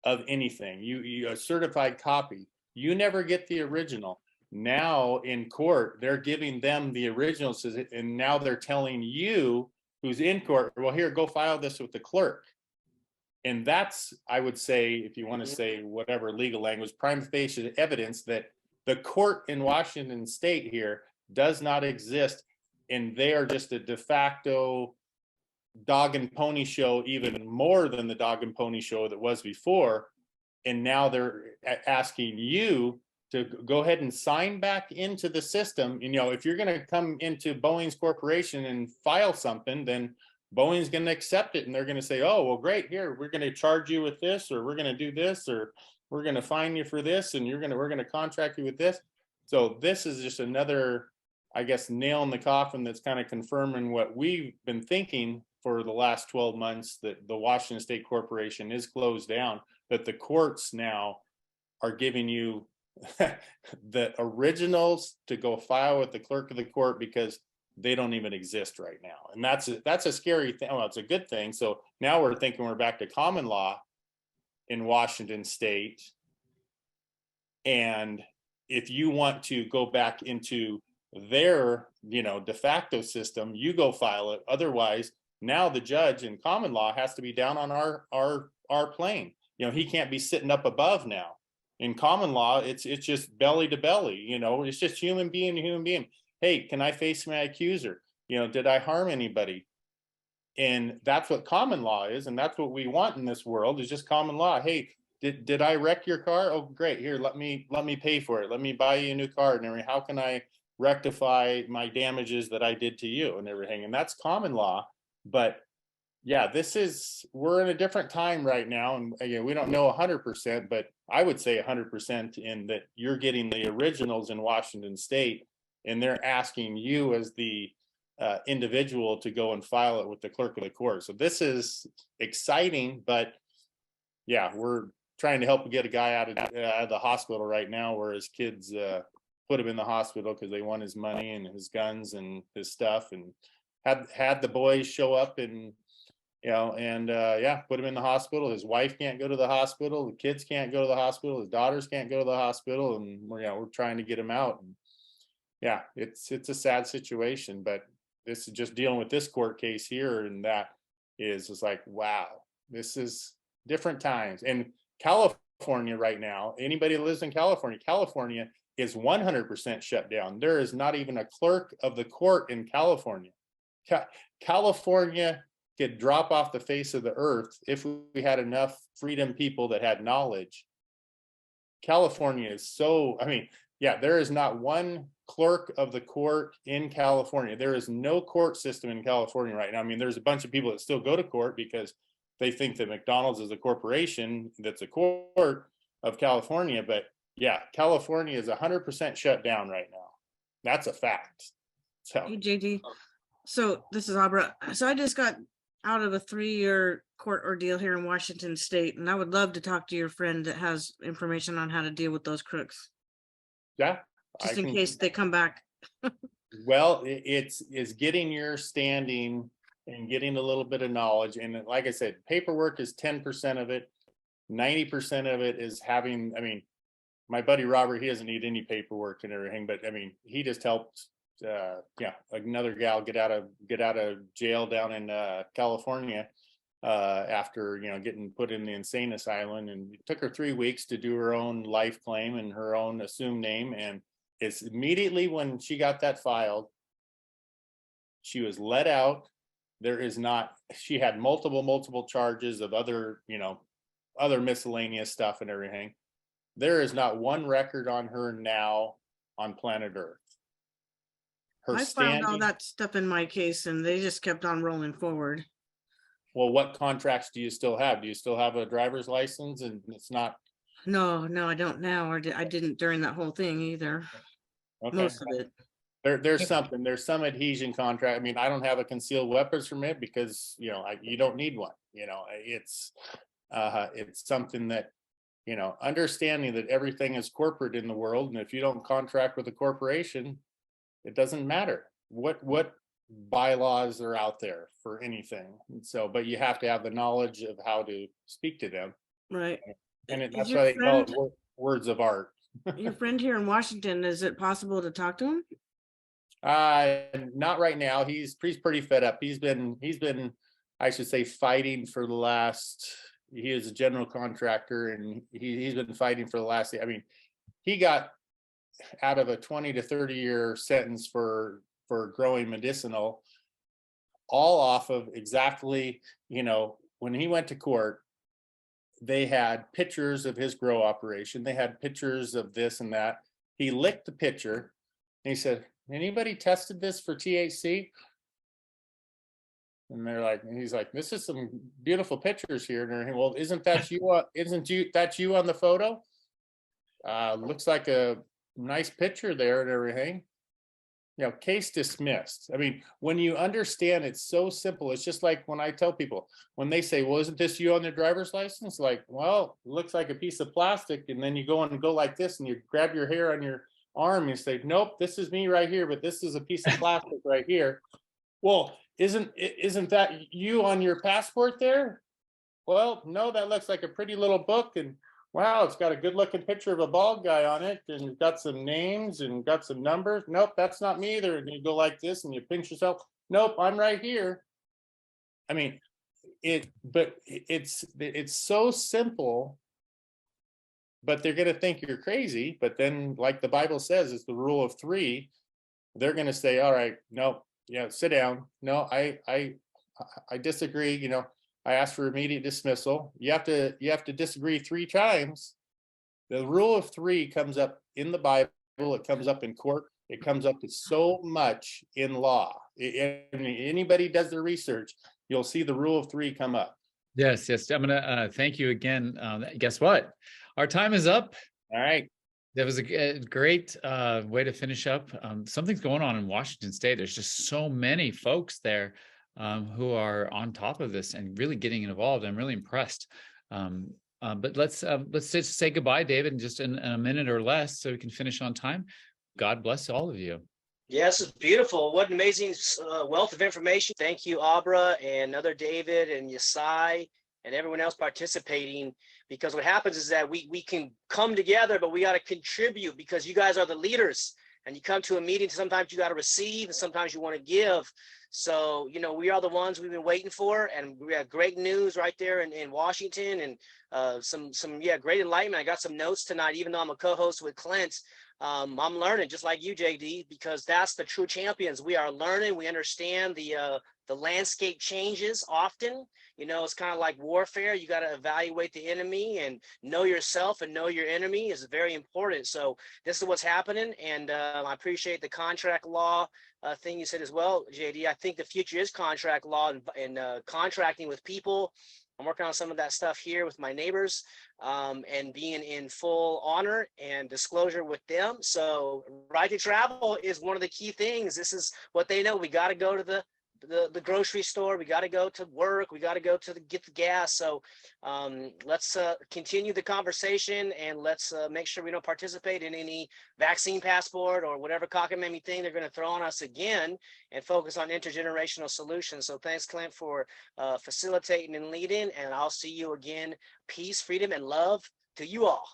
of anything, you a certified copy. You never get the original. Now in court, they're giving them the originals, and now they're telling you who's in court, well, here, go file this with the clerk. And that's, I would say, if you want to say whatever legal language, prima facie evidence that the court in Washington state here does not exist. And they are just a de facto dog and pony show, even more than the dog and pony show that was before. And now they're asking you to go ahead and sign back into the system. You know, if you're going to come into Boeing's corporation and file something, then Boeing's going to accept it. And they're going to say, oh, well, great, here, we're going to charge you with this, or we're going to do this, or we're going to fine you for this, and we're going to contract you with this. So this is just another, I guess, nail in the coffin that's kind of confirming what we've been thinking for the last 12 months, that the Washington State Corporation is closed down, that the courts now are giving you the originals to go file with the clerk of the court because they don't even exist right now. And that's a scary thing. Well, it's a good thing. So now we're thinking we're back to common law in Washington State. And if you want to go back into their, de facto system, you go file it. Otherwise, now the judge in common law has to be down on our plane. He can't be sitting up above now. In common law, it's just belly to belly. It's just human being to human being. Hey, can I face my accuser? Did I harm anybody? And that's what common law is, and that's what we want in this world, is just common law. Hey, did I wreck your car? Oh, great. Here, let me pay for it. Let me buy you a new car and everything. How can I rectify my damages that I did to you and everything? And that's common law. But yeah, we're in a different time right now. And again, we don't know 100%, but I would say 100% in that you're getting the originals in Washington State, and they're asking you as the individual to go and file it with the clerk of the court. So this is exciting, but yeah, we're trying to help get a guy out of the hospital right now, where his kids put him in the hospital because they want his money and his guns and his stuff, and had the boys show up and put him in the hospital. His wife can't go to the hospital. The kids can't go to the hospital. His daughters can't go to the hospital, and we're trying to get him out. And yeah, it's a sad situation, but this is just dealing with this court case here, and that is just like, wow, this is different times. And California right now, anybody that lives in California is 100% shut down. There is not even a clerk of the court in California. California could drop off the face of the earth if we had enough freedom people that had knowledge. California is there is not one clerk of the court in California. There is no court system in California right now. There's a bunch of people that still go to court because they think that McDonald's is a corporation that's a court of California. But yeah, California is 100% shut down right now. That's a fact. So, Hey, JD. So this is Abra. So I just got out of a 3-year court ordeal here in Washington State, and I would love to talk to your friend that has information on how to deal with those crooks. Yeah. Just in case they come back. Well, it's getting your standing and getting a little bit of knowledge. And like I said, paperwork is 10% of it. 90% of it is having, my buddy Robert, he doesn't need any paperwork and everything, but he just helped another gal get out of jail down in California after getting put in the insane asylum, and it took her 3 weeks to do her own life claim and her own assumed name. And it's immediately when she got that filed, she was let out. She had multiple charges of other miscellaneous stuff and everything. There is not one record on her now on planet Earth. I found all that stuff in my case, and they just kept on rolling forward. Well, what contracts do you still have? Do you still have a driver's license? And it's not. No, I don't now, or I didn't during that whole thing either. Okay. Most of it. There's some adhesion contract. I don't have a concealed weapons permit because you don't need one. It's something that understanding that everything is corporate in the world, and if you don't contract with a corporation, it doesn't matter what bylaws are out there for anything. And so, but you have to have the knowledge of how to speak to them. Right. And that's why they call it words of art. Your friend here in Washington, is it possible to talk to him? Not right now. He's pretty fed up. He's been, I should say, fighting for the last, he is a general contractor, and he's been fighting for the last, I mean, he got out of a 20 to 30 year sentence for growing medicinal, all off of exactly, you know, when he went to court, they had pictures of his grow operation. They had pictures of this and that. He licked the picture and he said, anybody tested this for THC? And they're like, and he's like, this is some beautiful pictures here. And they're like, well, isn't that you? That's you on the photo? Looks like a nice picture there and everything. You know, case dismissed. I mean, when you understand, it's so simple. It's just like when I tell people, when they say, well, isn't this you on their driver's license? Like, well, it looks like a piece of plastic. And then you go and go like this and you grab your hair on your arm and you say, nope, this is me right here, but this is a piece of plastic right here. Well, isn't that you on your passport there? Well, no, that looks like a pretty little book, and wow, it's got a good looking picture of a bald guy on it, and got some names and got some numbers. Nope, that's not me either. And you go like this and you pinch yourself. Nope, I'm right here. I mean, it's so simple, but they're gonna think you're crazy. But then, like the Bible says, it's the rule of three. They're gonna say, all right, no, yeah, sit down. No, I disagree. You know, I asked for immediate dismissal. You have to disagree 3 times. The rule of three comes up in the Bible. It comes up in court. It comes up so much in law. Anybody does their research, you'll see the rule of three come up. Yes. I'm gonna thank you again. Guess what? Our time is up. All right. That was a great way to finish up. Something's going on in Washington State. There's just so many folks there who are on top of this and really getting involved. I'm really impressed. But let's just say goodbye, David, in just in a minute or less, so we can finish on time. God bless all of you. Yes, it's beautiful. What an amazing wealth of information. Thank you, Abra, and other David and Yesai and everyone else participating, because what happens is that we can come together, but we got to contribute, because you guys are the leaders, and you come to a meeting, sometimes you got to receive and sometimes you want to give. So, you know, we are the ones we've been waiting for, and we have great news right there in Washington, and some great enlightenment. I got some notes tonight, even though I'm a co-host with Clint. I'm learning just like you, JD, because that's the true champions. We are learning. We understand the landscape changes often. You know, it's kind of like warfare. You got to evaluate the enemy and know yourself and know your enemy is very important. So this is what's happening. And I appreciate the contract law thing you said as well, JD. I think the future is contract law and contracting with people. I'm working on some of that stuff here with my neighbors, and being in full honor and disclosure with them. So right to travel is one of the key things. This is what they know. We got to go to the grocery store. We got to go to work. We got to go to get the gas. So let's continue the conversation, and let's make sure we don't participate in any vaccine passport or whatever cockamamie thing they're going to throw on us again, and focus on intergenerational solutions. So thanks, Clint, for facilitating and leading, and I'll see you again. Peace, freedom, and love to you all.